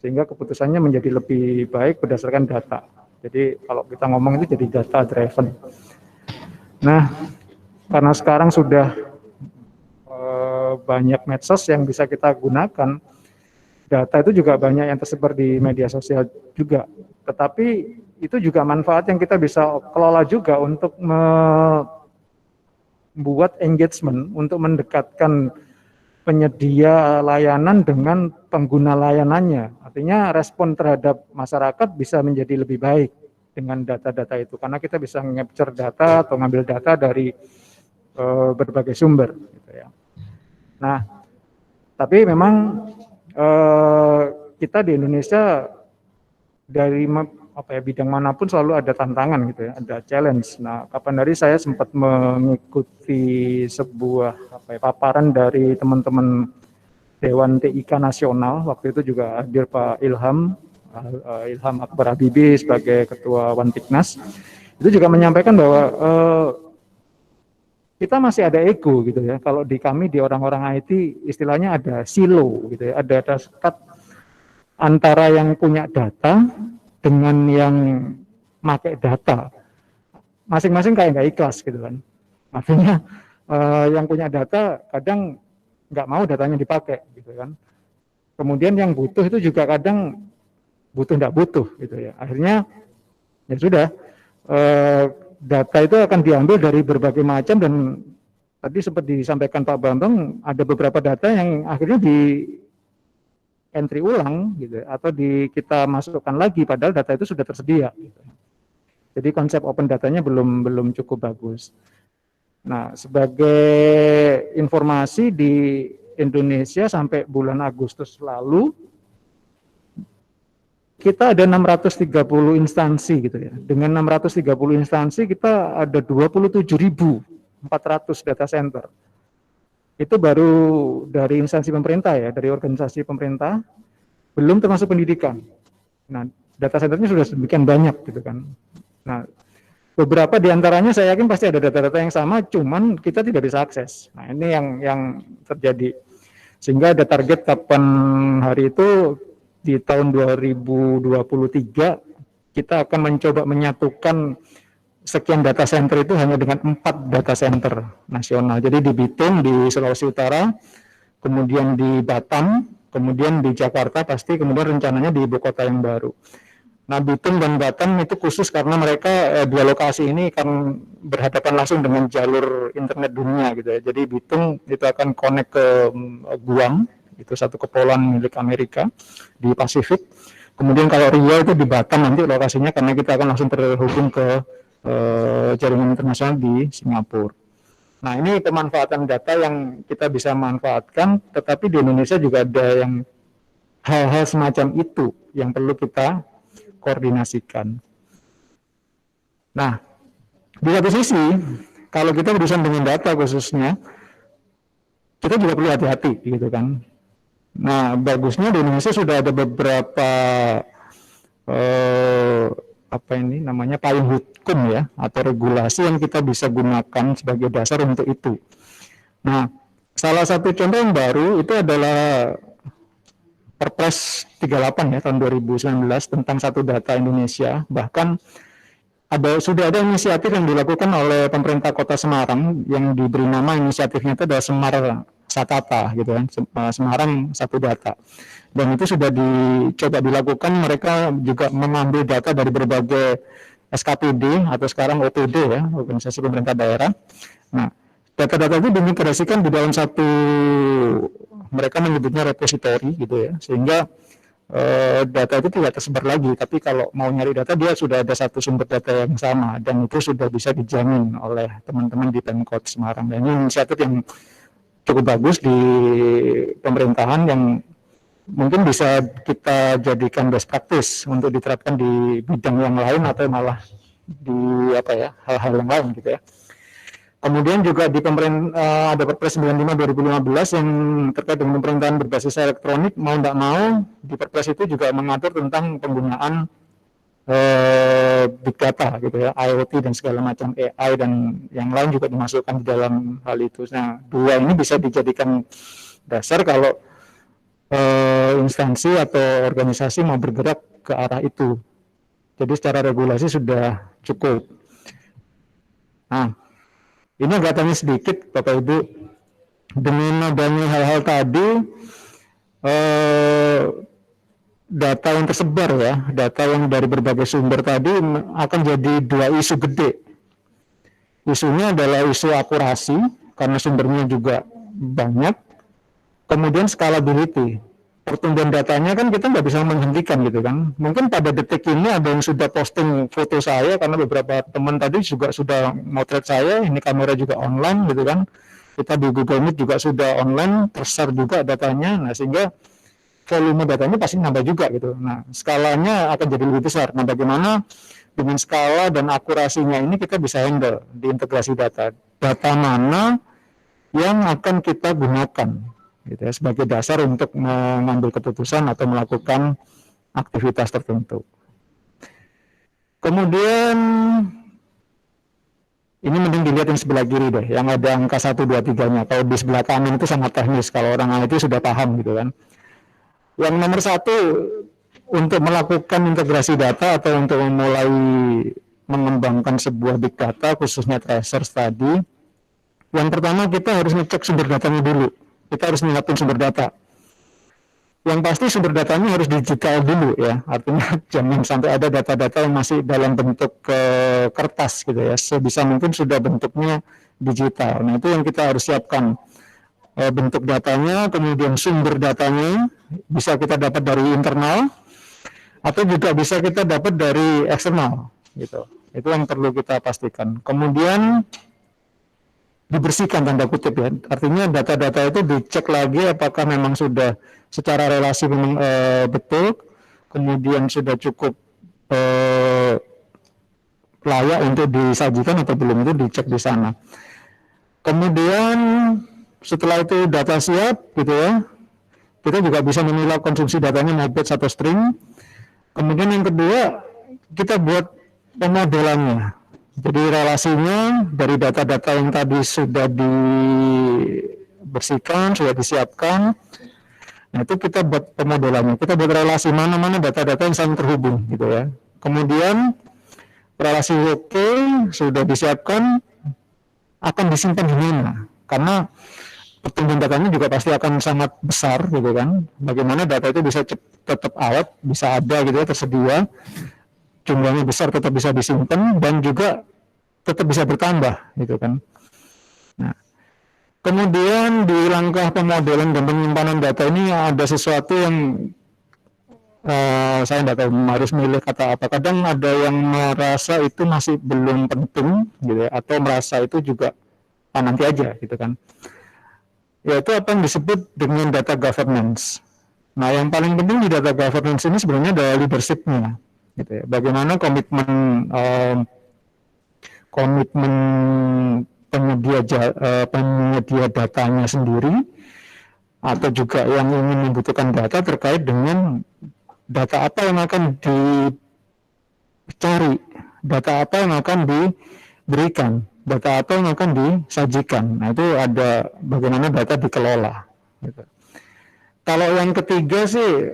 sehingga keputusannya menjadi lebih baik berdasarkan data. Jadi kalau kita ngomong itu jadi data driven. Nah, karena sekarang sudah banyak medsos yang bisa kita gunakan, data itu juga banyak yang tersebar di media sosial juga, tetapi itu juga manfaat yang kita bisa kelola juga untuk membuat engagement, untuk mendekatkan penyedia layanan dengan pengguna layanannya. Artinya respon terhadap masyarakat bisa menjadi lebih baik dengan data-data itu, karena kita bisa nge-capture data atau ngambil data dari berbagai sumber gitu ya. Nah, tapi memang kita di Indonesia dari bidang manapun selalu ada tantangan gitu ya, ada challenge. Nah, kapan hari saya sempat mengikuti sebuah paparan dari teman-teman Dewan TIK Nasional, waktu itu juga hadir Pak Ilham Akbar Habibie sebagai Ketua Wantiknas. Itu juga menyampaikan bahwa kita masih ada ego gitu ya. Kalau di kami di orang-orang IT istilahnya ada silo gitu ya, ada sekat antara yang punya data dengan yang pakai data, masing-masing kayak nggak ikhlas gitu kan. Artinya yang punya data kadang nggak mau datanya dipakai gitu kan. Kemudian yang butuh itu juga kadang butuh nggak butuh gitu ya. Akhirnya ya sudah, data itu akan diambil dari berbagai macam, dan tadi seperti disampaikan Pak Bambang, ada beberapa data yang akhirnya di entry ulang gitu, atau kita masukkan lagi padahal data itu sudah tersedia gitu. Jadi konsep open datanya belum cukup bagus. Nah, sebagai informasi di Indonesia sampai bulan Agustus lalu kita ada 630 instansi gitu ya. Dengan 630 instansi kita ada 27.400 data center. Itu baru dari instansi pemerintah ya, dari organisasi pemerintah, belum termasuk pendidikan. Nah, data centernya sudah sedemikian banyak gitu kan. Nah, beberapa di antaranya saya yakin pasti ada data-data yang sama, cuman kita tidak bisa akses. Nah, ini yang terjadi. Sehingga ada target kapan hari itu di tahun 2023 kita akan mencoba menyatukan sekian data center itu hanya dengan 4 data center nasional. Jadi di Bitung, di Sulawesi Utara, kemudian di Batam, kemudian di Jakarta pasti, kemudian rencananya di ibu kota yang baru. Nah, Bitung dan Batam itu khusus karena mereka dua lokasi ini kan berhadapan langsung dengan jalur internet dunia gitu ya. Jadi Bitung itu akan connect ke Guam, itu satu kepulauan milik Amerika di Pasifik. Kemudian kalau Rio itu di Batam nanti lokasinya, karena kita akan langsung terhubung ke jaringan internasional di Singapura. Nah, ini pemanfaatan data yang kita bisa manfaatkan, tetapi di Indonesia juga ada yang hal-hal semacam itu yang perlu kita koordinasikan. Nah, di satu sisi, kalau kita berurusan dengan data khususnya, kita juga perlu hati-hati gitu kan. Nah, bagusnya di Indonesia sudah ada beberapa payung hukum ya, atau regulasi yang kita bisa gunakan sebagai dasar untuk itu. Nah, salah satu contoh yang baru itu adalah Perpres 38 ya tahun 2019 tentang Satu Data Indonesia. Bahkan sudah ada inisiatif yang dilakukan oleh pemerintah Kota Semarang yang diberi nama inisiatifnya itu adalah Semar Satata gitu kan, Semarang Satu Data. Dan itu sudah dicoba dilakukan, mereka juga mengambil data dari berbagai SKPD atau sekarang OPD ya, organisasi pemerintah daerah. Nah, data-data itu dimigrasikan di dalam satu, mereka menyebutnya repository gitu ya, sehingga data itu tidak tersebar lagi, tapi kalau mau nyari data dia sudah ada satu sumber data yang sama, dan itu sudah bisa dijamin oleh teman-teman di Pemkot Semarang. Dan ini inisiatif yang cukup bagus di pemerintahan yang mungkin bisa kita jadikan best practice untuk diterapkan di bidang yang lain atau malah di hal-hal yang lain gitu ya. Kemudian juga di ada Perpres 95 2015 yang terkait dengan pemerintahan berbasis elektronik, mau tidak mau di Perpres itu juga mengatur tentang penggunaan big data gitu ya, IoT dan segala macam AI dan yang lain juga dimasukkan di dalam hal itu. Nah, dua ini bisa dijadikan dasar kalau instansi atau organisasi mau bergerak ke arah itu. Jadi secara regulasi sudah cukup. Nah, ini agak tanya sedikit Bapak Ibu, dengan adanya hal-hal tadi, data yang tersebar ya, data yang dari berbagai sumber tadi akan jadi dua isu gede. Isunya adalah isu akurasi, karena sumbernya juga banyak, kemudian scalability. Pertumbuhan datanya kan kita nggak bisa menghentikan gitu kan. Mungkin pada detik ini ada yang sudah posting foto saya, karena beberapa teman tadi juga sudah motret saya, ini kamera juga online gitu kan. Kita di Google Meet juga sudah online, tershare juga datanya, nah sehingga volume datanya pasti nambah juga gitu. Nah, skalanya akan jadi lebih besar. Nah, bagaimana dengan skala dan akurasinya ini kita bisa handle di integrasi data. Data mana yang akan kita gunakan gitu ya, sebagai dasar untuk mengambil keputusan atau melakukan aktivitas tertentu. Kemudian ini mending dilihat yang sebelah kiri deh, yang ada angka 1, 2, 3-nya. Kalau di sebelah kanan itu sangat teknis, kalau orang IT sudah paham gitu kan. Yang nomor 1, untuk melakukan integrasi data atau untuk memulai mengembangkan sebuah big data, khususnya tracers tadi, yang pertama kita harus ngecek sumber datanya dulu. Kita harus menyiapkan sumber data. Yang pasti sumber datanya harus digital dulu ya, artinya jangan sampai ada data-data yang masih dalam bentuk kertas gitu ya, sebisa mungkin sudah bentuknya digital. Nah, itu yang kita harus siapkan, bentuk datanya, kemudian sumber datanya bisa kita dapat dari internal atau juga bisa kita dapat dari eksternal gitu. Itu yang perlu kita pastikan. Kemudian dibersihkan tanda kutip ya, artinya data-data itu dicek lagi apakah memang sudah secara relasi memang betul, kemudian sudah cukup layak untuk disajikan atau belum, itu dicek di sana. Kemudian setelah itu data siap gitu ya, kita juga bisa memilah konsumsi datanya mau batch atau string. Kemudian yang kedua, kita buat pemodelannya. Jadi relasinya dari data-data yang tadi sudah dibersihkan, sudah disiapkan, nah itu kita buat pemodelannya. Kita buat relasi mana-mana data-data yang saling terhubung gitu ya. Kemudian relasi oke, sudah disiapkan, akan disimpan di mana? Karena pertumbuhan datanya juga pasti akan sangat besar gitu kan. Bagaimana data itu bisa tetap awet, bisa ada gitu ya, tersedia, jumlahnya besar tetap bisa disimpan dan juga tetap bisa bertambah gitu kan. Nah, kemudian di langkah pemodelan dan penyimpanan data ini ada sesuatu yang saya tidak tahu harus milih kata apa. Kadang ada yang merasa itu masih belum penting gitu ya, atau merasa itu juga nanti aja gitu kan. Yaitu apa yang disebut dengan data governance. Nah, yang paling penting di data governance ini sebenarnya adalah leadership-nya. Gitu ya. Bagaimana komitmen penyedia datanya sendiri atau juga yang ingin membutuhkan data terkait dengan data apa yang akan dicari, data apa yang akan diberikan, data apa yang akan disajikan. Nah, itu ada bagaimana data dikelola. Gitu. Kalau yang ketiga sih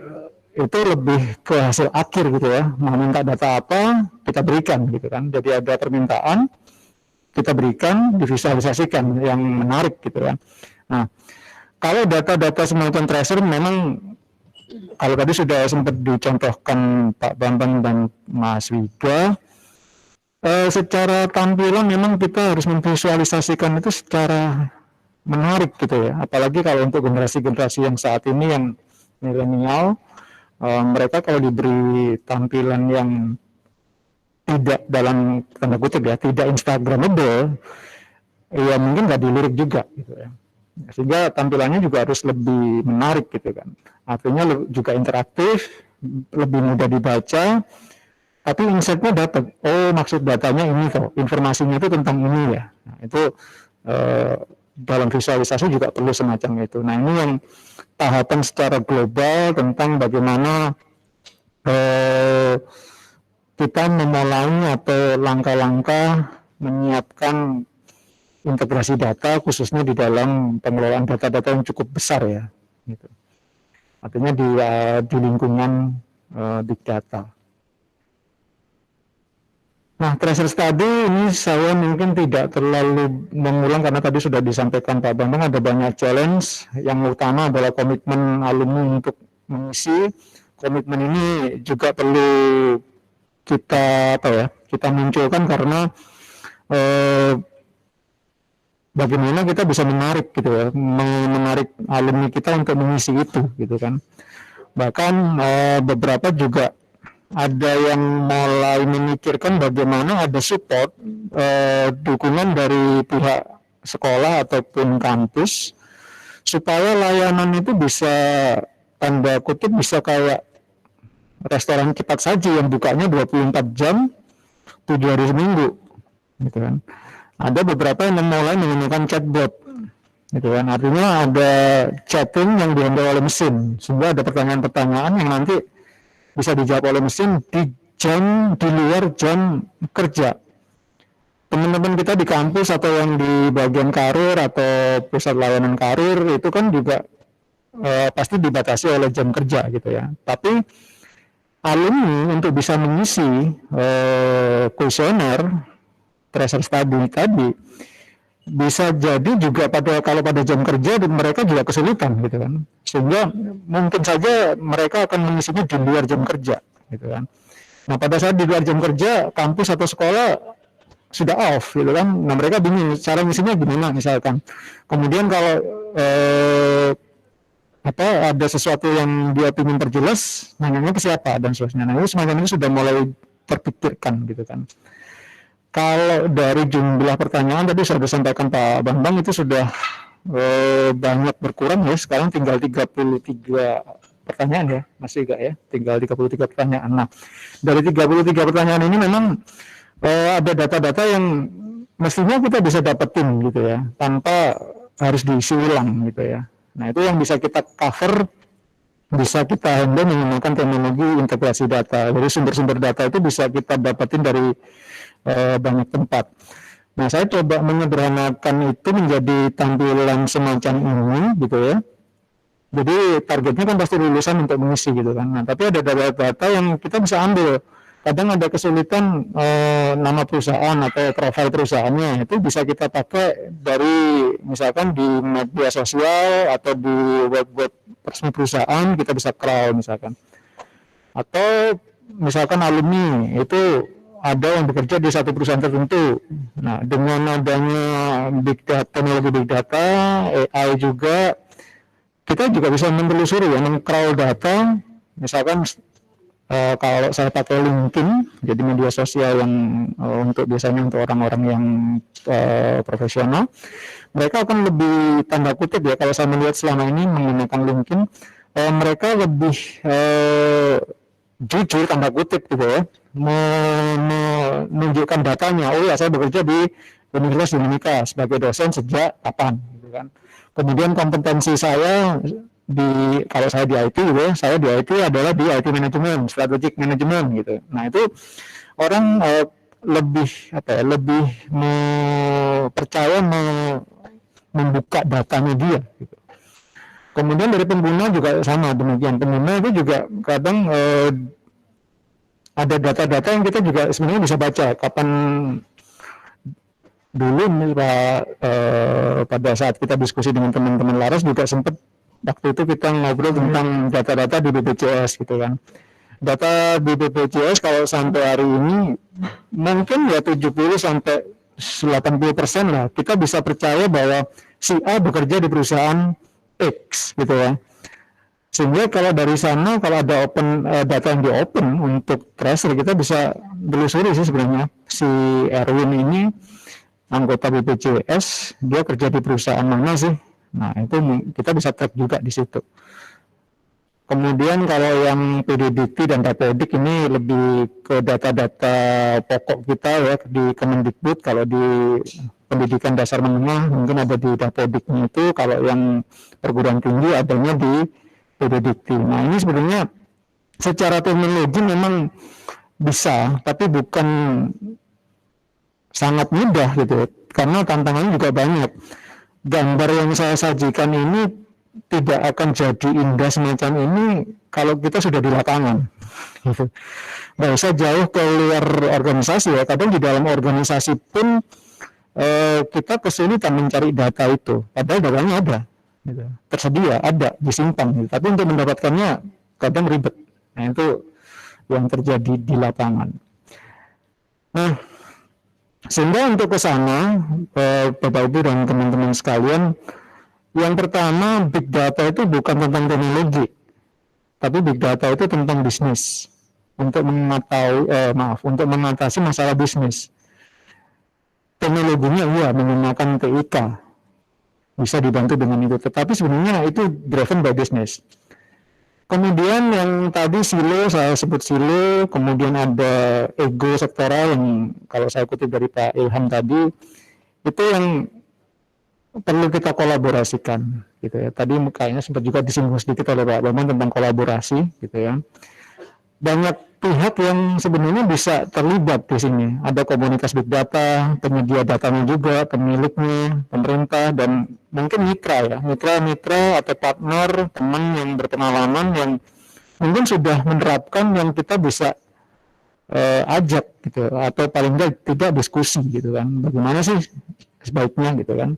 itu lebih ke hasil akhir gitu ya, mau minta data apa kita berikan gitu kan. Jadi ada permintaan kita berikan, divisualisasikan yang menarik gitu ya. Nah, kalau data-data semacam tracer memang kalau tadi sudah sempat dicontohkan Pak Bambang dan Mas Wiga, secara tampilan memang kita harus memvisualisasikan itu secara menarik gitu ya. Apalagi kalau untuk generasi-generasi yang saat ini yang milenial, mereka kalau diberi tampilan yang tidak dalam tanda kutip ya, tidak instagramable, ya mungkin nggak dilirik juga gitu ya. Sehingga tampilannya juga harus lebih menarik gitu kan. Artinya juga interaktif, lebih mudah dibaca, tapi insight-nya dapat. Oh, maksud datanya ini kok, informasinya itu tentang ini ya. Nah, itu dalam visualisasi juga perlu semacam itu. Nah, ini yang tahapan secara global tentang bagaimana kita memulai atau langkah-langkah menyiapkan integrasi data khususnya di dalam pengelolaan data-data yang cukup besar ya, gitu. Artinya di lingkungan big data. Nah, tracer study ini saya mungkin tidak terlalu mengulang karena tadi sudah disampaikan Pak Bambang, ada banyak challenge. Yang utama adalah komitmen alumni untuk mengisi. Komitmen ini juga perlu kita munculkan karena bagaimana kita bisa menarik gitu ya, menarik alumni kita untuk mengisi itu gitu kan. Bahkan beberapa juga ada yang mulai memikirkan bagaimana ada support dukungan dari pihak sekolah ataupun kampus supaya layanan itu bisa tanda kutip bisa kayak restoran cepat saji yang bukanya 24 jam 7 hari seminggu gitu kan. Ada beberapa yang mulai menggunakan chatbot gitu kan, artinya ada chatting yang dihandle oleh mesin sehingga ada pertanyaan-pertanyaan yang nanti bisa dijawab oleh mesin di luar jam kerja. Teman-teman kita di kampus atau yang di bagian karir atau pusat layanan karir itu kan juga pasti dibatasi oleh jam kerja gitu ya. Tapi alumni untuk bisa mengisi kuesioner tracer study tadi bisa jadi juga kalau pada jam kerja mereka juga kesulitan gitu kan, sehingga mungkin saja mereka akan mengisinya di luar jam kerja gitu kan. Nah, pada saat di luar jam kerja kampus atau sekolah sudah off gitu kan, nah mereka bingung cara ngisinya gimana misalkan. Kemudian kalau ada sesuatu yang dia ingin perjelas, nanyanya ke siapa dan seterusnya. Nah, ini semacam ini sudah mulai terpikirkan gitu kan. Kalau dari jumlah pertanyaan tadi sudah disampaikan Pak Bambang itu sudah banyak berkurang ya, sekarang tinggal 33 pertanyaan ya, masih enggak ya, tinggal 33 pertanyaan. Nah, dari 33 pertanyaan ini memang ada data-data yang mestinya kita bisa dapetin gitu ya, tanpa harus diisi ulang gitu ya. Nah, itu yang bisa kita cover, bisa kita handle menggunakan teknologi integrasi data. Jadi sumber-sumber data itu bisa kita dapetin dari banyak tempat. Nah, saya coba menyederhanakan itu menjadi tampilan semacam ini gitu ya. Jadi targetnya kan pasti lulusan untuk mengisi gitu kan. Nah, tapi ada data-data yang kita bisa ambil. Kadang ada kesulitan nama perusahaan atau profil perusahaannya, itu bisa kita pakai dari misalkan di media sosial atau di web resmi perusahaan, kita bisa crawl misalkan. Atau misalkan alumni itu ada yang bekerja di satu perusahaan tertentu. Nah, dengan adanya teknologi big data, AI juga, kita juga bisa menelusuri ya, meng-crawl data. Misalkan kalau saya pakai LinkedIn, jadi media sosial yang biasanya untuk orang-orang yang profesional, mereka akan lebih tanda kutip ya, kalau saya melihat selama ini menggunakan LinkedIn, mereka lebih jujur tanda kutip gitu ya, menunjukkan datanya. Oh ya, saya bekerja di Universitas Indonesia sebagai dosen sejak kapan gitu kan. Kemudian kompetensi saya kalau saya di IT gitu ya, saya di IT adalah di IT management, strategic management gitu. Nah, itu orang lebih percaya membuka datanya dia gitu. Kemudian dari pengguna juga sama demikian. Pengguna itu juga kadang ada data-data yang kita juga sebenarnya bisa baca. Kapan dulu pada saat kita diskusi dengan teman-teman Laras juga sempat waktu itu kita ngobrol tentang data-data di BPJS gitu kan. Data di BPJS kalau sampai hari ini mungkin ya 70 sampai 80% lah kita bisa percaya bahwa si A bekerja di perusahaan X gitu ya. Sehingga kalau dari sana kalau ada data yang di-open untuk tracer, kita bisa telusuri sih sebenarnya si Erwin ini anggota BPJS, dia kerja di perusahaan mana sih, Nah, itu kita bisa track juga di situ. Kemudian kalau yang PDDT dan Dapodik ini lebih ke data-data pokok kita ya di Kemendikbud. Kalau di pendidikan dasar menengah mungkin ada di Dapodiknya itu, kalau yang perguruan tinggi adanya di PDDT. Nah, ini sebenarnya secara teknologi memang bisa, tapi bukan sangat mudah gitu, karena tantangannya juga banyak. Gambar yang saya sajikan ini tidak akan jadi indah semacam ini kalau kita sudah di lapangan. Gitu. Nggak usah jauh ke luar organisasi ya, kadang di dalam organisasi pun kita kesulitan mencari data itu, padahal datanya ada, gitu. Tersedia, ada, disimpan, gitu. Tapi untuk mendapatkannya kadang ribet. Nah, itu yang terjadi di lapangan. Nah, sehingga untuk ke sana, Bapak Ibu dan teman-teman sekalian, yang pertama, big data itu bukan tentang teknologi, tapi big data itu tentang bisnis, untuk untuk mengatasi masalah bisnis. Teknologinya iya menggunakan TIK, bisa dibantu dengan itu, tetapi sebenarnya itu driven by business. Kemudian yang tadi silo, saya sebut silo, kemudian ada ego sektoral yang kalau saya kutip dari Pak Ilham tadi, itu yang perlu kita kolaborasikan, gitu ya. Tadi kayaknya sempat juga disinggung sedikit oleh Pak Bambang tentang kolaborasi, gitu ya. Banyak pihak yang sebenarnya bisa terlibat di sini. Ada komunitas big data, penyedia datanya juga, pemiliknya, pemerintah, dan mungkin mitra ya, mitra atau partner, teman yang berpengalaman yang mungkin sudah menerapkan yang kita bisa ajak gitu, atau paling tidak diskusi gitu kan. Bagaimana sih sebaiknya gitu kan.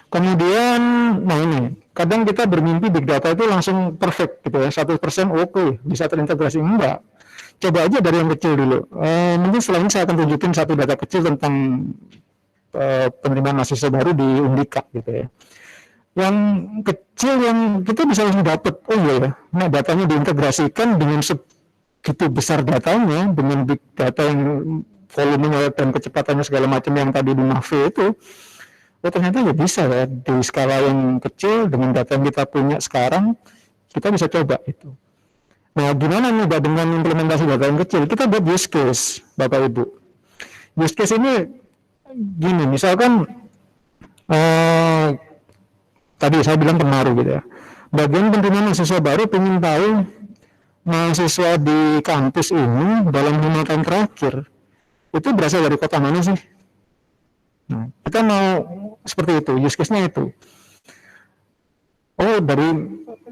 Kemudian, nah ini, kadang kita bermimpi big data itu langsung perfect gitu ya, 100% oke, bisa terintegrasi, enggak. Coba aja dari yang kecil dulu. Mungkin setelah ini saya akan tunjukin satu data kecil tentang penerimaan mahasiswa baru di Undika gitu ya. Yang kecil yang kita bisa langsung dapat, oh iya ya, nah datanya diintegrasikan dengan segitu besar datanya, dengan big data yang volumenya dan kecepatannya segala macam yang tadi di Mave itu, oh ternyata ya bisa ya, di skala yang kecil dengan data yang kita punya sekarang, kita bisa coba itu. Nah, gimana nih dengan implementasi data yang kecil? Kita buat use case, Bapak Ibu. Use case ini gini, misalkan tadi saya bilang pengaruh gitu ya. Bagian penerimaan mahasiswa baru ingin tahu mahasiswa di kampus ini dalam 5 tahun terakhir itu berasal dari kota mana sih? Nah, kita mau seperti itu, use case-nya itu. Oh,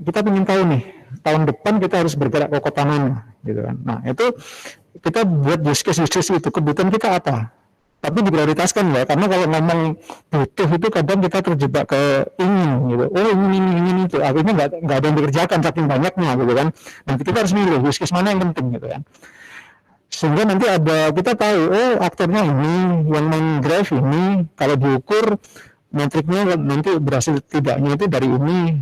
kita ingin tahu nih, tahun depan kita harus bergerak ke kota mana, gitu kan. Nah, itu kita buat use case itu, kebutuhan kita apa? Tapi diprioritaskan ya, karena kalau ngomong butuh itu kadang kita terjebak ke ingin, gitu. Oh, ingin itu, akhirnya nggak ada yang dikerjakan saking banyaknya, gitu kan. Nah, kita harus milih use case mana yang penting, gitu kan. Sehingga nanti kita tahu, oh aktornya ini, yang main graph ini, kalau diukur metriknya nanti berhasil tidaknya itu dari ini,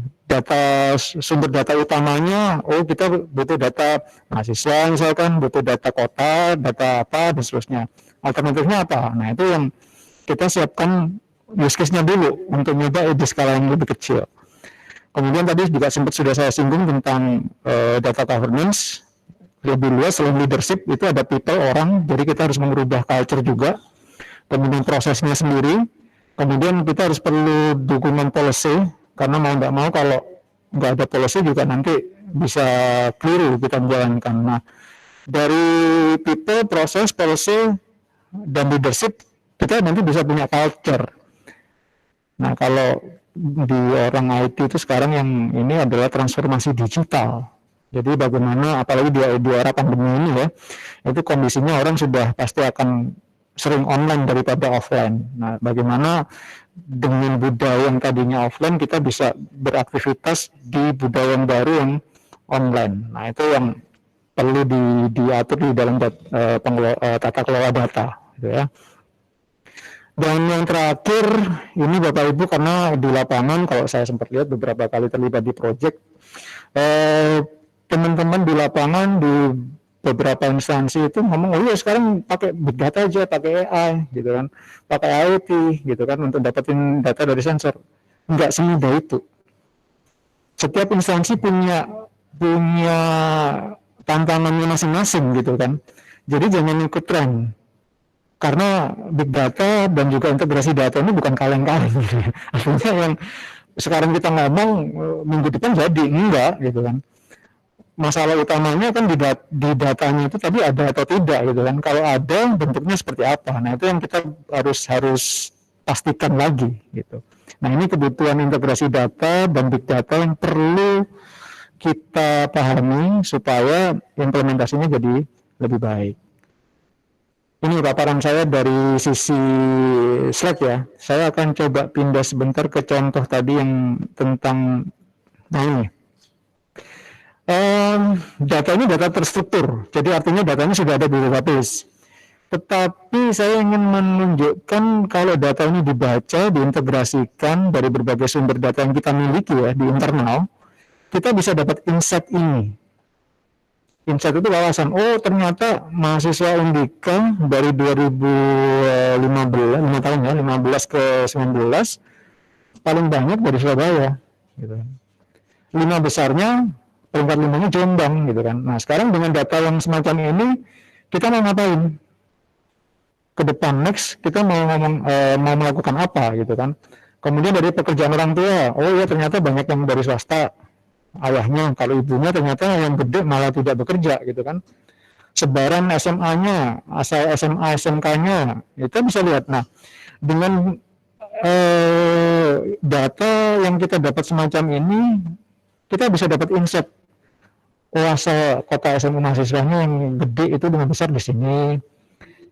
sumber data utamanya, oh kita butuh data mahasiswa misalkan, butuh data kota, data apa, dan seterusnya. Alternatifnya apa? Nah itu yang kita siapkan use case-nya dulu untuk nyoba di skala yang lebih kecil. Kemudian tadi juga sudah saya singgung tentang data governance, lebih luas selain leadership itu ada people, orang, jadi kita harus merubah culture juga, kemudian prosesnya sendiri, kemudian kita harus perlu dukungan policy, karena mau nggak mau kalau nggak ada policy juga nanti bisa keliru kita menjalankan. Nah, dari people, proses, policy, dan leadership, kita nanti bisa punya culture. Nah, kalau di orang IT itu sekarang yang ini adalah transformasi digital. Jadi bagaimana, apalagi di era pandemi ini ya, itu kondisinya orang sudah pasti akan sering online daripada offline. Nah, bagaimana dengan budaya yang tadinya offline kita bisa beraktivitas di budaya yang baru yang online. Nah, itu yang perlu diatur di dalam tata kelola data, gitu ya. Dan yang terakhir, ini Bapak Ibu, karena di lapangan kalau saya sempat lihat beberapa kali terlibat di proyek, teman-teman di lapangan di beberapa instansi itu ngomong, oh iya sekarang pakai big data aja, pakai AI gitu kan, pakai IoT gitu kan untuk dapetin data dari sensor. nggak semudah itu. Setiap instansi punya tantangannya masing-masing gitu kan. Jadi jangan ikut tren. Karena big data dan juga integrasi data ini bukan kaleng-kaleng gitu. Artinya yang sekarang kita ngomong minggu depan jadi enggak gitu kan. Masalah utamanya kan di datanya itu tadi ada atau tidak gitu kan. Kalau ada bentuknya seperti apa. Nah, itu yang kita harus pastikan lagi gitu. Nah, ini kebutuhan integrasi data dan big data yang perlu kita pahami supaya implementasinya jadi lebih baik. Ini paparan saya dari sisi slide ya. Saya akan coba pindah sebentar ke contoh tadi yang tentang, nah ini. Data ini data terstruktur, jadi artinya datanya sudah ada di database. Tetapi saya ingin menunjukkan kalau data ini dibaca, diintegrasikan dari berbagai sumber data yang kita miliki ya di internal, kita bisa dapat insight ini. Insight itu wawasan, oh ternyata mahasiswa Undika dari 2015, 5 tahun ya, 15 ke 19, paling banyak dari Surabaya. Gitu. 5 besarnya, peringkat 5-nya Jombang gitu kan. Nah sekarang dengan data yang semacam ini, kita mau ngapain? Ke depan next, kita mau melakukan apa gitu kan. Kemudian dari pekerjaan orang tua, oh ya ternyata banyak yang dari swasta. Ayahnya, kalau ibunya ternyata yang gede malah tidak bekerja gitu kan. Sebaran SMA-nya, asal SMA, SMK-nya, kita bisa lihat. Nah, dengan data yang kita dapat semacam ini, kita bisa dapat insight. Oh, asal kota SMA mahasiswanya yang gede itu dengan besar di sini.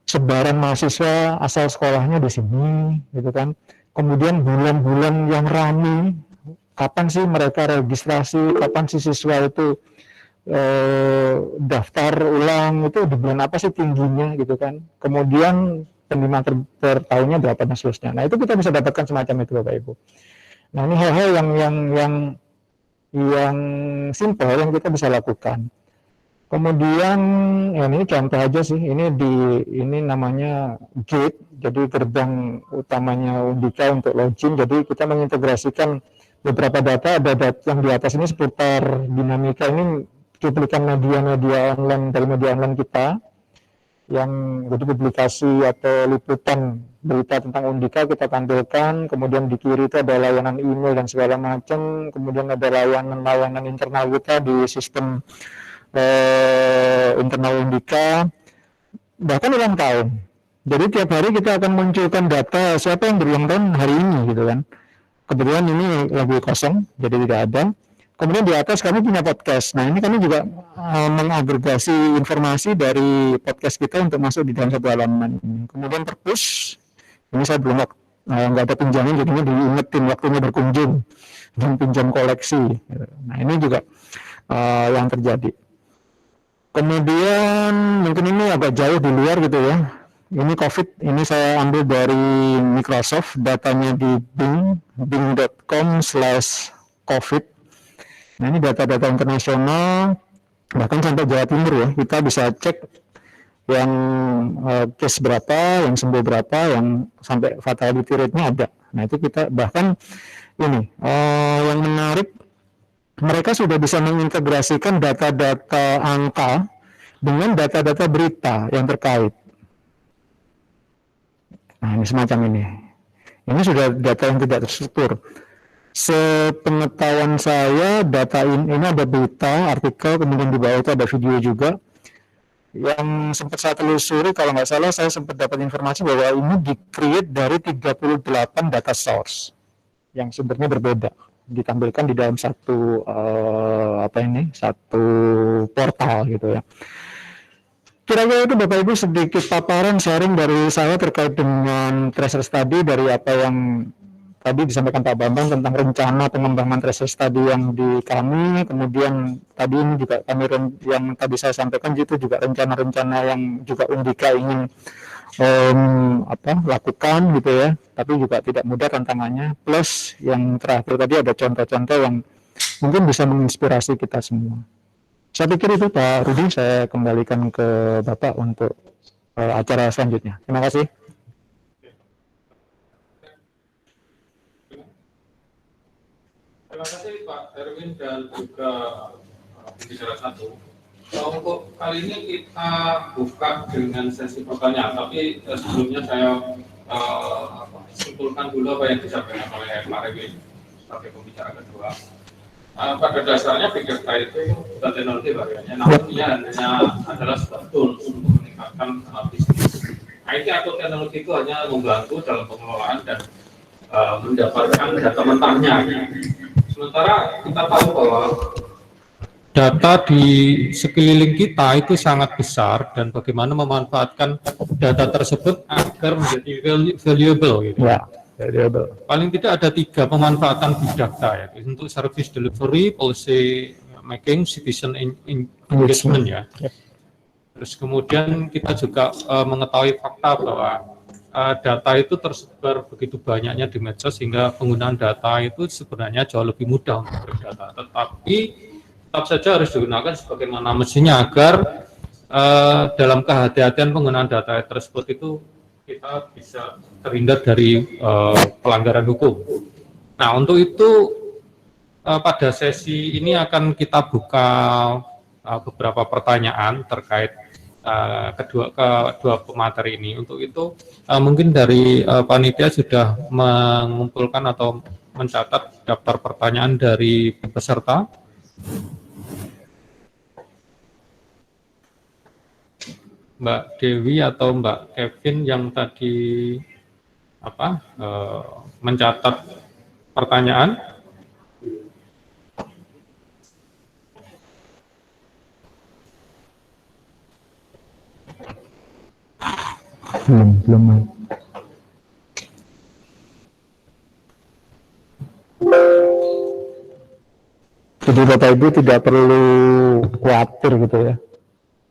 Sebaran mahasiswa asal sekolahnya di sini, gitu kan. Kemudian bulan-bulan yang ramai, kapan sih mereka registrasi, kapan sih siswa itu daftar ulang, itu di bulan apa sih tingginya gitu kan. Kemudian penerimaan per tahunnya berapa dan seterusnya. Nah itu kita bisa dapatkan semacam itu Bapak Ibu. Nah ini hal-hal yang simpel yang kita bisa lakukan. Kemudian ini contoh aja sih, ini namanya gate, jadi gerbang utamanya Undika untuk login. Jadi kita mengintegrasikan beberapa data, ada data yang di atas ini seputar dinamika, ini cuplikan media-media online dari media online kita, yang jadi publikasi atau liputan berita tentang Undika kita tampilkan. Kemudian di kiri itu ada layanan email dan segala macam, kemudian ada layanan internal kita di sistem internal Undika, bahkan ulang tahun. Jadi tiap hari kita akan munculkan data siapa yang berulang tahun hari ini gitu kan. Kebetulan ini lagi kosong, jadi tidak ada. Kemudian di atas kami punya podcast. Nah ini kami juga mengagregasi informasi dari podcast kita untuk masuk di dalam satu halaman ini. Kemudian perpus, ini saya belum nggak ada pinjaman, jadinya diingetin waktunya berkunjung dan pinjam koleksi. Nah ini juga yang terjadi. Kemudian mungkin ini agak jauh di luar gitu ya. Ini COVID, ini saya ambil dari Microsoft, datanya di bing.com/COVID. Nah ini data-data internasional, bahkan sampai Jawa Timur ya, kita bisa cek yang case berapa, yang sembuh berapa, yang sampai fatality rate-nya ada. Nah itu kita bahkan ini, yang menarik, mereka sudah bisa mengintegrasikan data-data angka dengan data-data berita yang terkait. Nah, ini semacam ini. Ini sudah data yang tidak terstruktur. Sepengetahuan saya, data ini ada berita, artikel, kemudian di bawah itu ada video juga. Yang sempat saya telusuri, kalau nggak salah, saya sempat dapat informasi bahwa ini di-create dari 38 data source yang sumbernya berbeda, ditampilkan di dalam satu satu portal gitu ya. Kira-kira itu Bapak Ibu sedikit paparan sharing dari saya terkait dengan tracer study, dari apa yang tadi disampaikan Pak Bambang tentang rencana pengembangan tracer study yang di kami. Kemudian tadi ini juga kami yang tadi saya sampaikan itu juga rencana-rencana yang juga Undika ingin lakukan gitu ya, tapi juga tidak mudah tantangannya. Plus yang terakhir tadi ada contoh-contoh yang mungkin bisa menginspirasi kita semua. Saya pikir itu Pak Rudi, saya kembalikan ke Bapak untuk acara selanjutnya. Terima kasih. Terima kasih Pak Erwin dan juga pembicara satu. Untuk kali ini kita buka dengan sesi pertanyaan, tapi sebelumnya saya simpulkan dulu apa yang disampaikan oleh Pak Erwin sebagai pembicara kedua. Pada dasarnya big data itu bukan teknologi bagiannya, namun dia hanya adalah sebuah tools untuk meningkatkan bisnis. IT atau teknologi itu hanya membantu dalam pengelolaan dan mendapatkan data mentahnya. Sementara kita tahu bahwa data di sekeliling kita itu sangat besar dan bagaimana memanfaatkan data tersebut agar menjadi valuable gitu. Ya, valuable. Paling tidak ada 3 pemanfaatan big data ya, untuk service delivery, policy making, citizen engagement ya. Terus kemudian kita juga mengetahui fakta bahwa data itu tersebar begitu banyaknya di medsos sehingga penggunaan data itu sebenarnya jauh lebih mudah untuk berdata. Tetapi tetap saja harus digunakan sebagaimana mestinya agar dalam kehati-hatian penggunaan data tersebut itu kita bisa terhindar dari pelanggaran hukum. Nah, untuk itu pada sesi ini akan kita buka beberapa pertanyaan terkait kedua pemateri ini. Untuk itu mungkin dari panitia sudah mengumpulkan atau mencatat daftar pertanyaan dari peserta. Mbak Dewi atau Mbak Kevin yang tadi mencatat pertanyaan. Belum. Jadi Bapak Ibu tidak perlu khawatir gitu ya.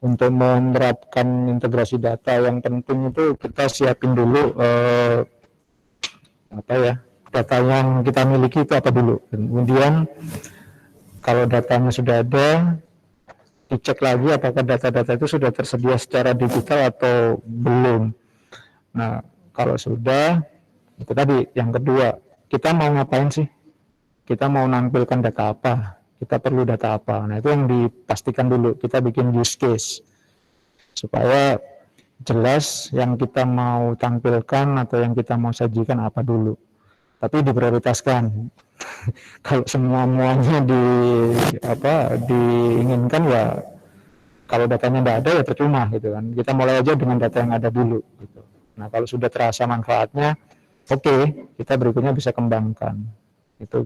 Untuk menerapkan integrasi data, yang penting itu kita siapin dulu data yang kita miliki itu apa dulu. Kemudian kalau datanya sudah ada, dicek lagi apakah data-data itu sudah tersedia secara digital atau belum. Nah, kalau sudah, itu tadi yang kedua, kita mau ngapain sih? Kita mau nampilkan data apa? Kita perlu data apa? Nah, itu yang dipastikan dulu. Kita bikin use case supaya jelas yang kita mau tampilkan atau yang kita mau sajikan apa dulu. Tapi diprioritaskan. Kalau semuanya diinginkan ya, kalau datanya tidak ada ya percuma gitu kan. Kita mulai aja dengan data yang ada dulu gitu. Nah, kalau sudah terasa manfaatnya, oke, kita berikutnya bisa kembangkan. Itu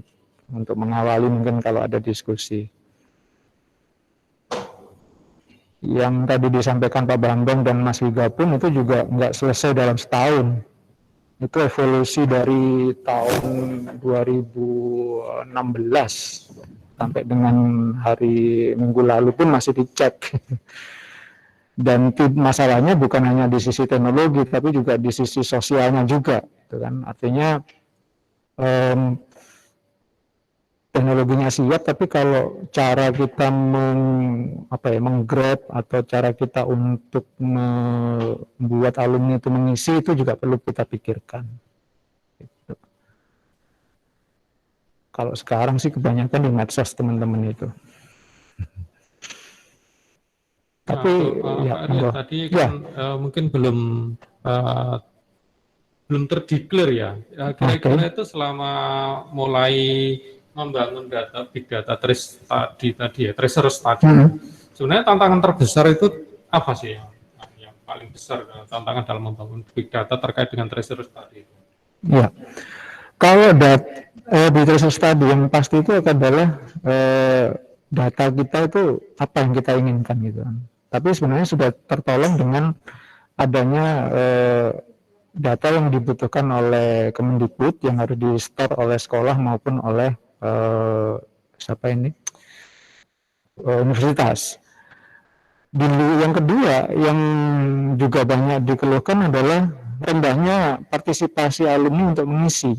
untuk mengawali mungkin kalau ada diskusi. Yang tadi disampaikan Pak Bambang dan Mas Wiga pun itu juga nggak selesai dalam setahun. Itu evolusi dari tahun 2016 sampai dengan hari Minggu lalu pun masih dicek. Dan masalahnya bukan hanya di sisi teknologi, tapi juga di sisi sosialnya juga, gitu kan. Artinya teknologinya siap, tapi kalau cara kita menggrab atau cara kita untuk membuat alumni itu mengisi itu juga perlu kita pikirkan. Gitu. Kalau sekarang sih kebanyakan di medsos teman-teman itu. Tapi tadi kan mungkin belum terdeklar ya. Kira-kira itu selama mulai membangun big data trace tadi ya, tracer tadi. Sebenarnya tantangan terbesar itu apa sih yang paling besar tantangan dalam membangun big data terkait dengan tracer tadi? Ya, kalau di tracer tadi yang pasti itu adalah data kita itu apa yang kita inginkan gitu kan. Tapi sebenarnya sudah tertolong dengan adanya data yang dibutuhkan oleh Kemendikbud yang harus di-store oleh sekolah maupun oleh universitas. Yang kedua yang juga banyak dikeluhkan adalah rendahnya partisipasi alumni untuk mengisi.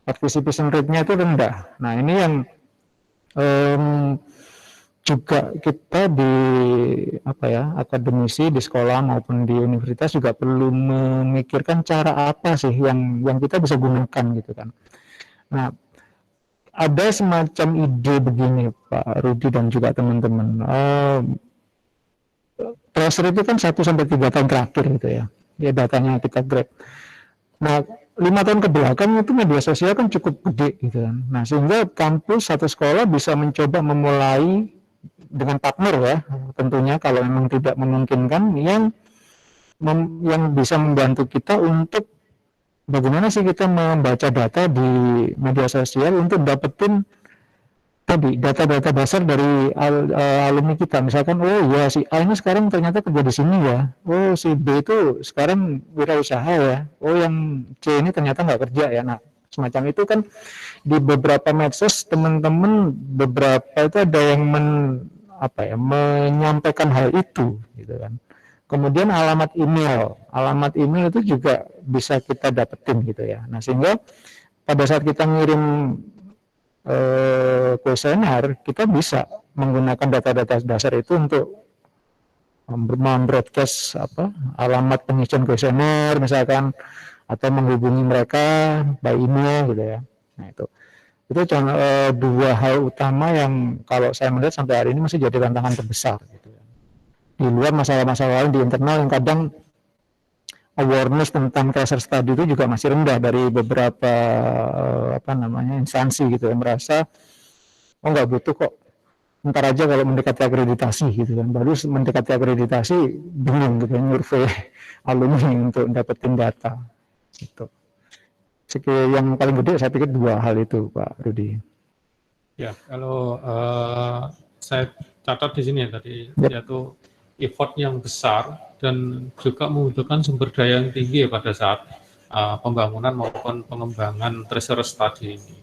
Participation rate-nya itu rendah. Nah, ini yang juga kita di akademisi di sekolah maupun di universitas juga perlu memikirkan cara apa sih yang kita bisa gunakan gitu kan. Nah, ada semacam ide begini Pak Rudi dan juga teman-teman. Tracer itu kan 1 sampai 3 tahun terakhir gitu ya. Ya datanya kita grab. Nah, 5 tahun ke belakang itu media sosial kan cukup gede gitu kan. Nah, sehingga kampus atau sekolah bisa mencoba memulai dengan partner ya, tentunya kalau memang tidak memungkinkan yang bisa membantu kita untuk bagaimana sih kita membaca data di media sosial untuk dapetin tadi data-data dasar dari alumni kita. Misalkan, oh ya si A ini sekarang ternyata kerja di sini ya. Oh si B itu sekarang wirausaha ya. Oh yang C ini ternyata nggak kerja ya. Nah semacam itu kan di beberapa medsos teman-teman beberapa itu ada yang menyampaikan hal itu gitu kan. Kemudian alamat email itu juga bisa kita dapetin gitu ya. Nah sehingga pada saat kita ngirim kuesioner, kita bisa menggunakan data-data dasar itu untuk membroadcast alamat pengisian kuesioner misalkan, atau menghubungi mereka by email gitu ya. Nah itu cuma 2 hal utama yang kalau saya melihat sampai hari ini masih jadi tantangan terbesar gitu ya. Di luar masalah-masalah lain di internal yang kadang awareness tentang tracer study itu juga masih rendah dari beberapa instansi gitu yang merasa nggak butuh kok, ntar aja kalau mendekati akreditasi gitu kan, baru mendekati akreditasi bingung gitu nyurvei alumni untuk dapetin data gitu. Yang paling gede saya pikir 2 hal itu Pak Rudi. Ya, kalau saya catat di sini ya tadi, yaitu effort yang besar dan juga membutuhkan sumber daya yang tinggi ya pada saat pembangunan maupun pengembangan tracer study ini.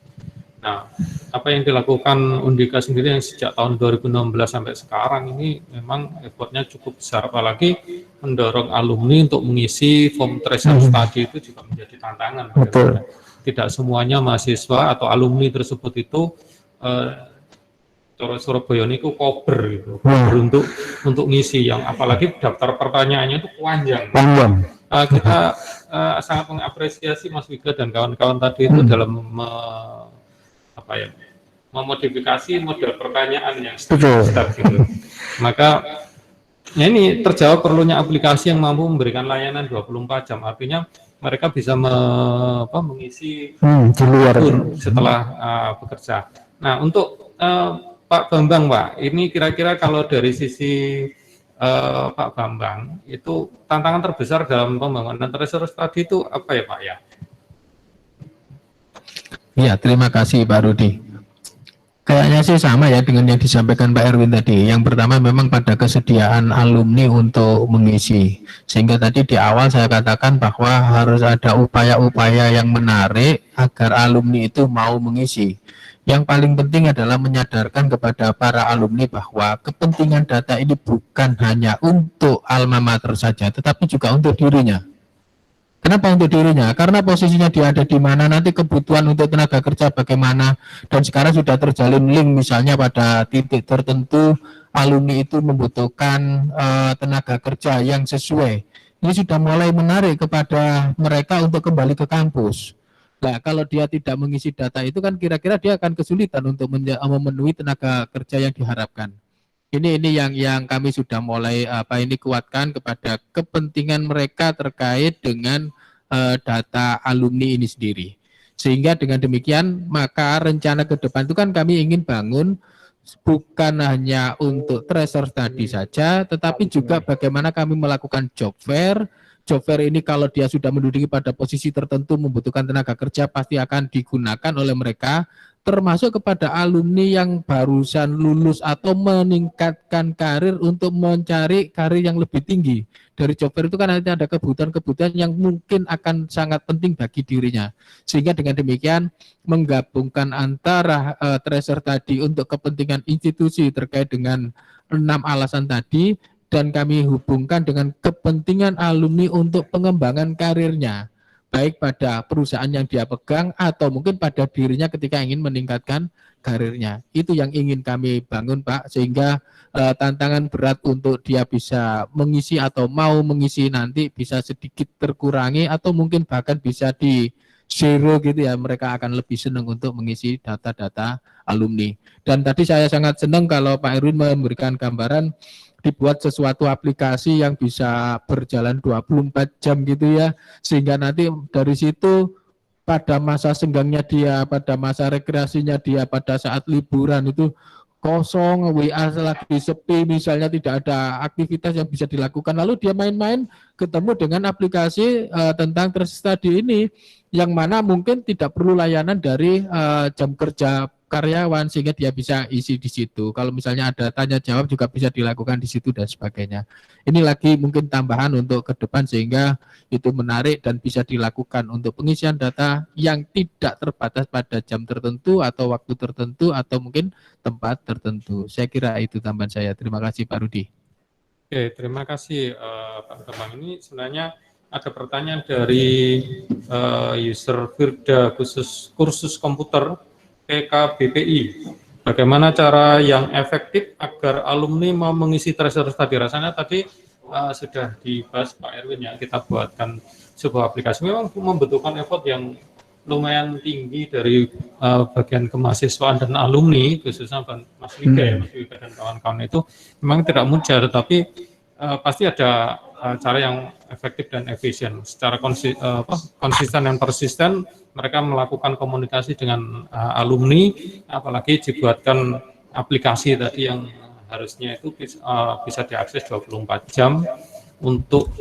Nah, apa yang dilakukan Undika sendiri yang sejak tahun 2016 sampai sekarang ini memang effortnya cukup besar, apalagi mendorong alumni untuk mengisi form tracer study itu juga menjadi tantangan. Betul. Tidak semuanya mahasiswa atau alumni tersebut itu Surabaya ini kober gitu, untuk ngisi, yang apalagi daftar pertanyaannya itu panjang. Kita sangat mengapresiasi Mas Wiga dan kawan-kawan tadi itu dalam memodifikasi model pertanyaan yang step gitu. Maka ya ini terjawab perlunya aplikasi yang mampu memberikan layanan 24 jam. Artinya mereka bisa mengisi di luar setelah bekerja. Nah, untuk Pak Bambang, Pak, ini kira-kira kalau dari sisi Pak Bambang, itu tantangan terbesar dalam pembangunan tracer study itu apa ya Pak ya? Ya, terima kasih Pak Rudi. Kayaknya sih sama ya dengan yang disampaikan Pak Erwin tadi. Yang pertama memang pada kesediaan alumni untuk mengisi. Sehingga tadi di awal saya katakan bahwa harus ada upaya-upaya yang menarik agar alumni itu mau mengisi. Yang paling penting adalah menyadarkan kepada para alumni bahwa kepentingan data ini bukan hanya untuk alma mater saja, tetapi juga untuk dirinya. Kenapa untuk dirinya? Karena posisinya dia ada di mana, nanti kebutuhan untuk tenaga kerja bagaimana, dan sekarang sudah terjalin link misalnya pada titik tertentu alumni itu membutuhkan tenaga kerja yang sesuai. Ini sudah mulai menarik kepada mereka untuk kembali ke kampus. Nah, kalau dia tidak mengisi data itu kan kira-kira dia akan kesulitan untuk memenuhi tenaga kerja yang diharapkan. Ini yang kami sudah mulai kuatkan kepada kepentingan mereka terkait dengan data alumni ini sendiri. Sehingga dengan demikian maka rencana ke depan itu kan kami ingin bangun bukan hanya untuk tracer study saja, tetapi juga bagaimana kami melakukan job fair. Job fair ini kalau dia sudah menduduki pada posisi tertentu membutuhkan tenaga kerja pasti akan digunakan oleh mereka, termasuk kepada alumni yang barusan lulus atau meningkatkan karir untuk mencari karir yang lebih tinggi. Dari job fair itu kan nanti ada kebutuhan-kebutuhan yang mungkin akan sangat penting bagi dirinya. Sehingga dengan demikian menggabungkan antara tracer tadi untuk kepentingan institusi terkait dengan 6 alasan tadi, dan kami hubungkan dengan kepentingan alumni untuk pengembangan karirnya, baik pada perusahaan yang dia pegang atau mungkin pada dirinya ketika ingin meningkatkan karirnya. Itu yang ingin kami bangun Pak, sehingga tantangan berat untuk dia bisa mengisi atau mau mengisi nanti bisa sedikit terkurangi atau mungkin bahkan bisa zero gitu ya, mereka akan lebih senang untuk mengisi data-data alumni. Dan tadi saya sangat senang kalau Pak Erwin memberikan gambaran dibuat sesuatu aplikasi yang bisa berjalan 24 jam gitu ya, sehingga nanti dari situ pada masa senggangnya dia, pada masa rekreasinya dia, pada saat liburan itu kosong, WA lagi sepi, misalnya tidak ada aktivitas yang bisa dilakukan, lalu dia main-main ketemu dengan aplikasi tentang Trace Study ini, yang mana mungkin tidak perlu layanan dari jam kerja karyawan, sehingga dia bisa isi di situ. Kalau misalnya ada tanya jawab juga bisa dilakukan di situ dan sebagainya. Ini lagi mungkin tambahan untuk ke depan sehingga itu menarik dan bisa dilakukan untuk pengisian data yang tidak terbatas pada jam tertentu atau waktu tertentu atau mungkin tempat tertentu. Saya kira itu tambahan saya. Terima kasih Pak Rudi. Oke, terima kasih Pak Kemang. Ini sebenarnya ada pertanyaan dari user Firda khusus kursus komputer PKBPI. Bagaimana cara yang efektif agar alumni mau mengisi tracer tadi? Rasanya tadi sudah dibahas Pak Erwin ya, kita buatkan sebuah aplikasi. Memang membutuhkan effort yang lumayan tinggi dari bagian kemahasiswaan dan alumni, khususnya Mas Wika ya, Mas Wika dan kawan-kawan itu memang tidak mudah, tetapi pasti ada cara yang efektif dan efisien. Secara konsisten dan persisten, mereka melakukan komunikasi dengan alumni, apalagi dibuatkan aplikasi tadi yang harusnya itu bisa diakses 24 jam untuk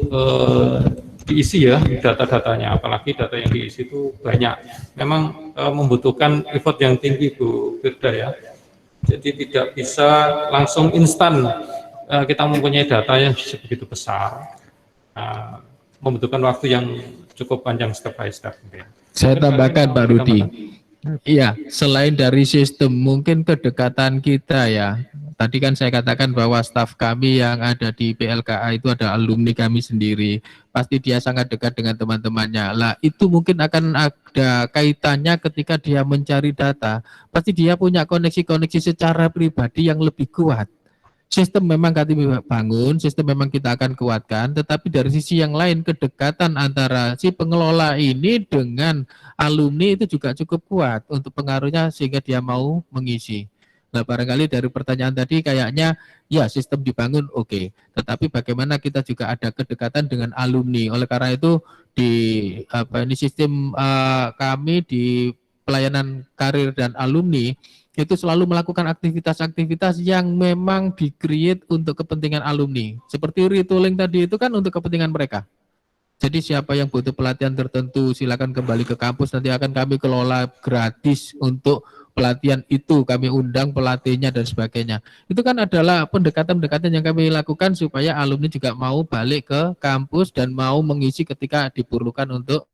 diisi ya data-datanya, apalagi data yang diisi itu banyak. Memang membutuhkan effort yang tinggi Bu Firda ya. Jadi tidak bisa langsung instan kita mempunyai data yang begitu besar. Membutuhkan waktu yang cukup panjang step by step. Saya tambahkan Pak Rudi. Iya, selain dari sistem, mungkin kedekatan kita ya. Tadi kan saya katakan bahwa staf kami yang ada di PLKA itu ada alumni kami sendiri. Pasti dia sangat dekat dengan teman-temannya. Lah, itu mungkin akan ada kaitannya ketika dia mencari data. Pasti dia punya koneksi-koneksi secara pribadi yang lebih kuat. Sistem memang kami bangun, sistem memang kita akan kuatkan, tetapi dari sisi yang lain kedekatan antara si pengelola ini dengan alumni itu juga cukup kuat untuk pengaruhnya sehingga dia mau mengisi. Nah, barangkali dari pertanyaan tadi kayaknya ya sistem dibangun oke, tetapi bagaimana kita juga ada kedekatan dengan alumni. Oleh karena itu di sistem kami di pelayanan karir dan alumni itu selalu melakukan aktivitas-aktivitas yang memang di-create untuk kepentingan alumni. Seperti retooling tadi itu kan untuk kepentingan mereka. Jadi siapa yang butuh pelatihan tertentu silakan kembali ke kampus, nanti akan kami kelola gratis untuk pelatihan itu, kami undang pelatihnya dan sebagainya. Itu kan adalah pendekatan-pendekatan yang kami lakukan supaya alumni juga mau balik ke kampus dan mau mengisi ketika diperlukan untuk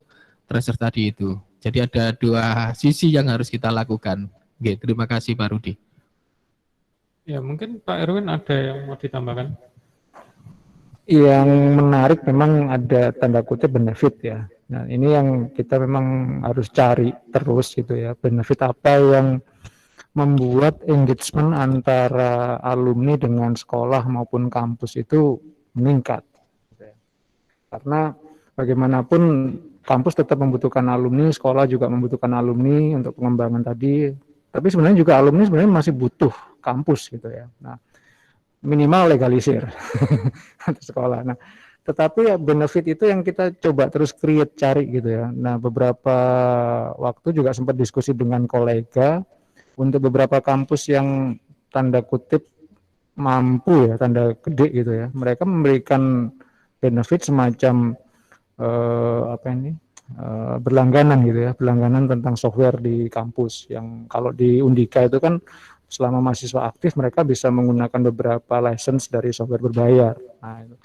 tracer tadi itu. Jadi ada dua sisi yang harus kita lakukan. Oke, terima kasih Pak Rudi. Ya, mungkin Pak Erwin ada yang mau ditambahkan? Yang menarik memang ada tanda kutip benefit ya. Nah, ini yang kita memang harus cari terus gitu ya. Benefit apa yang membuat engagement antara alumni dengan sekolah maupun kampus itu meningkat. Karena bagaimanapun kampus tetap membutuhkan alumni, sekolah juga membutuhkan alumni untuk pengembangan tadi. Tapi sebenarnya juga alumni sebenarnya masih butuh kampus gitu ya. Nah, minimal legalisir sekolah. Nah, tetapi ya benefit itu yang kita coba terus create, cari gitu ya. Nah, beberapa waktu juga sempat diskusi dengan kolega untuk beberapa kampus yang tanda kutip mampu ya, tanda gede gitu ya. Mereka memberikan benefit semacam berlangganan gitu ya, berlangganan tentang software di kampus. Yang kalau di Undika itu kan selama mahasiswa aktif mereka bisa menggunakan beberapa license dari software berbayar. Nah, itu.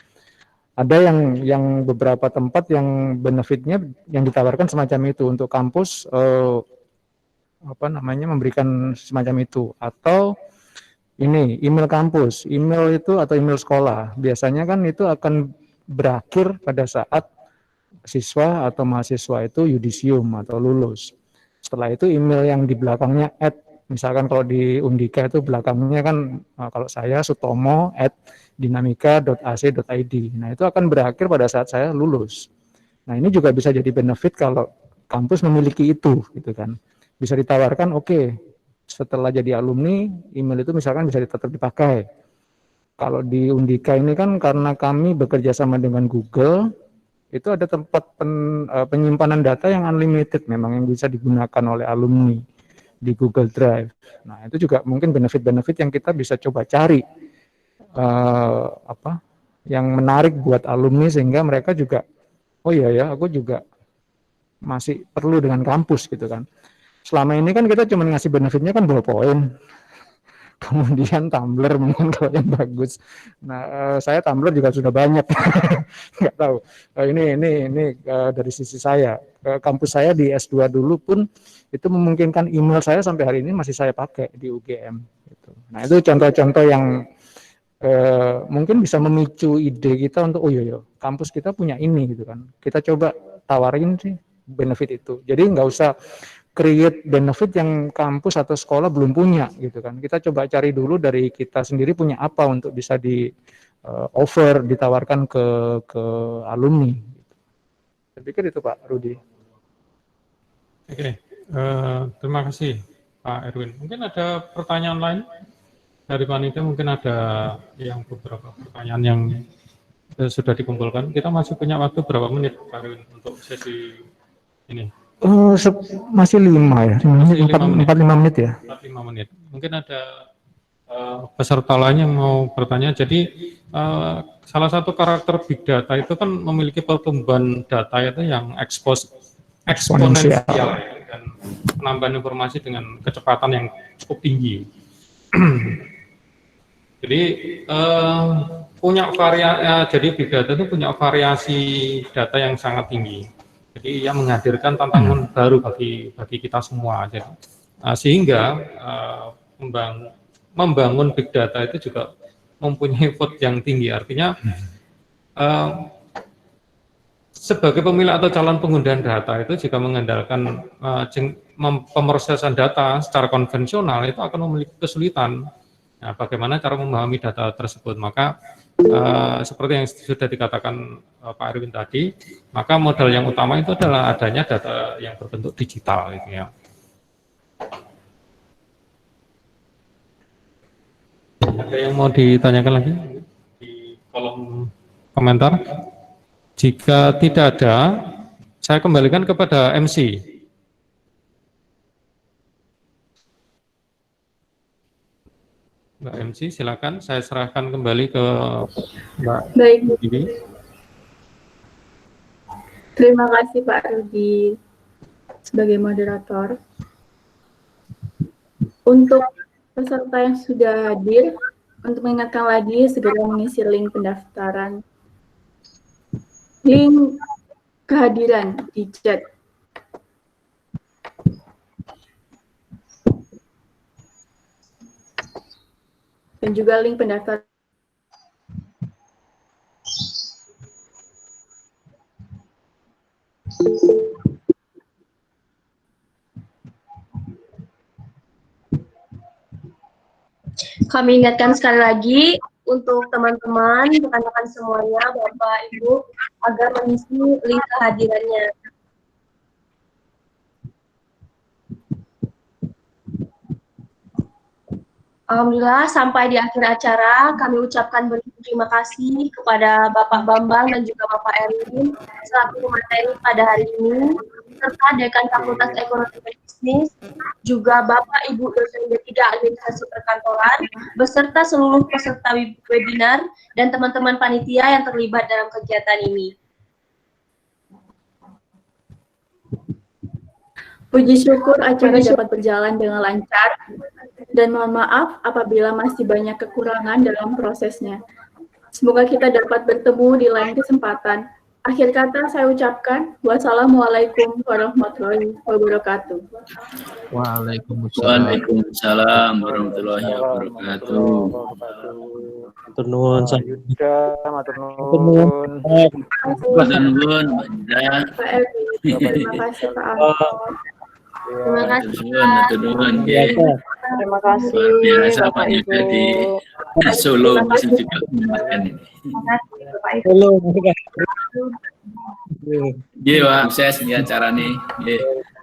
Ada yang beberapa tempat yang benefitnya yang ditawarkan semacam itu untuk kampus memberikan semacam itu. Atau ini email kampus, email itu atau email sekolah biasanya kan itu akan berakhir pada saat siswa atau mahasiswa itu yudisium atau lulus. Setelah itu email yang di belakangnya misalkan kalau di Undika itu belakangnya kan kalau saya sutomo@dinamika.ac.id. Nah, itu akan berakhir pada saat saya lulus. Nah, ini juga bisa jadi benefit kalau kampus memiliki itu, gitu kan. Bisa ditawarkan, oke, setelah jadi alumni, email itu misalkan bisa tetap dipakai. Kalau di Undika ini kan karena kami bekerja sama dengan Google, itu ada tempat penyimpanan data yang unlimited memang yang bisa digunakan oleh alumni di Google Drive. Nah, itu juga mungkin benefit-benefit yang kita bisa coba cari yang menarik buat alumni sehingga mereka juga, oh iya ya, aku juga masih perlu dengan kampus gitu kan. Selama ini kan kita cuma ngasih benefitnya kan ballpoint, kemudian tumbler mungkin kalau yang bagus. Nah, saya tumbler juga sudah banyak, nggak tahu. Ini dari sisi saya. Kampus saya di S2 dulu pun itu memungkinkan email saya sampai hari ini masih saya pakai di UGM. Gitu. Nah, itu contoh-contoh yang mungkin bisa memicu ide kita untuk, oh iya, kampus kita punya ini gitu kan. Kita coba tawarin sih benefit itu. Jadi nggak usah create benefit yang kampus atau sekolah belum punya gitu kan. Kita coba cari dulu dari kita sendiri punya apa untuk bisa di offer, ditawarkan ke alumni. Saya pikir itu Pak Rudi. Oke, terima kasih Pak Erwin. Mungkin ada pertanyaan lain dari panitia, mungkin ada yang beberapa pertanyaan yang sudah dikumpulkan. Kita masih punya waktu berapa menit Pak Erwin untuk sesi ini? Masih 5 ya, 45 menit ya. 45 menit. Mungkin ada peserta lain yang mau bertanya. Jadi salah satu karakter big data itu kan memiliki pertumbuhan data itu yang eksponensial dan penambahan informasi dengan kecepatan yang cukup tinggi. Jadi jadi big data itu punya variasi data yang sangat tinggi. Jadi ia menghadirkan tantangan baru bagi kita semua. Jadi, sehingga membangun big data itu juga mempunyai effort yang tinggi. Artinya sebagai pemilik atau calon pengguna data itu jika mengandalkan pemrosesan data secara konvensional itu akan memiliki kesulitan. Nah, bagaimana cara memahami data tersebut? Maka seperti yang sudah dikatakan Pak Erwin tadi, maka modal yang utama itu adalah adanya data yang berbentuk digital, gitu ya. Ada yang mau ditanyakan lagi di kolom komentar? Jika tidak ada, saya kembalikan kepada MC. Mbak MC, silakan. Saya serahkan kembali ke Mbak. Baik. Bibi. Terima kasih Pak Rudi sebagai moderator. Untuk peserta yang sudah hadir, untuk mengingatkan lagi segera mengisi link pendaftaran, link kehadiran di chat. Dan juga link pendaftaran. Kami ingatkan sekali lagi untuk teman-teman, rekan-rekan semuanya, Bapak, Ibu, agar mengisi link kehadirannya. Alhamdulillah, sampai di akhir acara, kami ucapkan berterima kasih kepada Bapak Bambang dan juga Bapak Erwin selaku pemateri pada hari ini, serta Dekan Fakultas Ekonomi dan Bisnis, juga Bapak Ibu dosen D3 Administrasi Perkantoran, beserta seluruh peserta webinar dan teman-teman panitia yang terlibat dalam kegiatan ini. Puji syukur acara dapat berjalan dengan lancar, dan mohon maaf apabila masih banyak kekurangan dalam prosesnya. Semoga kita dapat bertemu di lain kesempatan. Akhir kata saya ucapkan, wassalamualaikum warahmatullahi wabarakatuh. Waalaikumsalam warahmatullahi wabarakatuh. Matur nuwun. Matur nuwun. Matur nuwun, Pak Erwin, terima kasih Pak Alto. Terima kasih. Matur nuwun. Terima kasih. Luar biasa Pak Bapak Yuda Ibu. di Solo masih juga mendengarkan ini. Terima kasih Bapak Ibu. Halo. Iya, Pak, sukses di acara nih. Iya.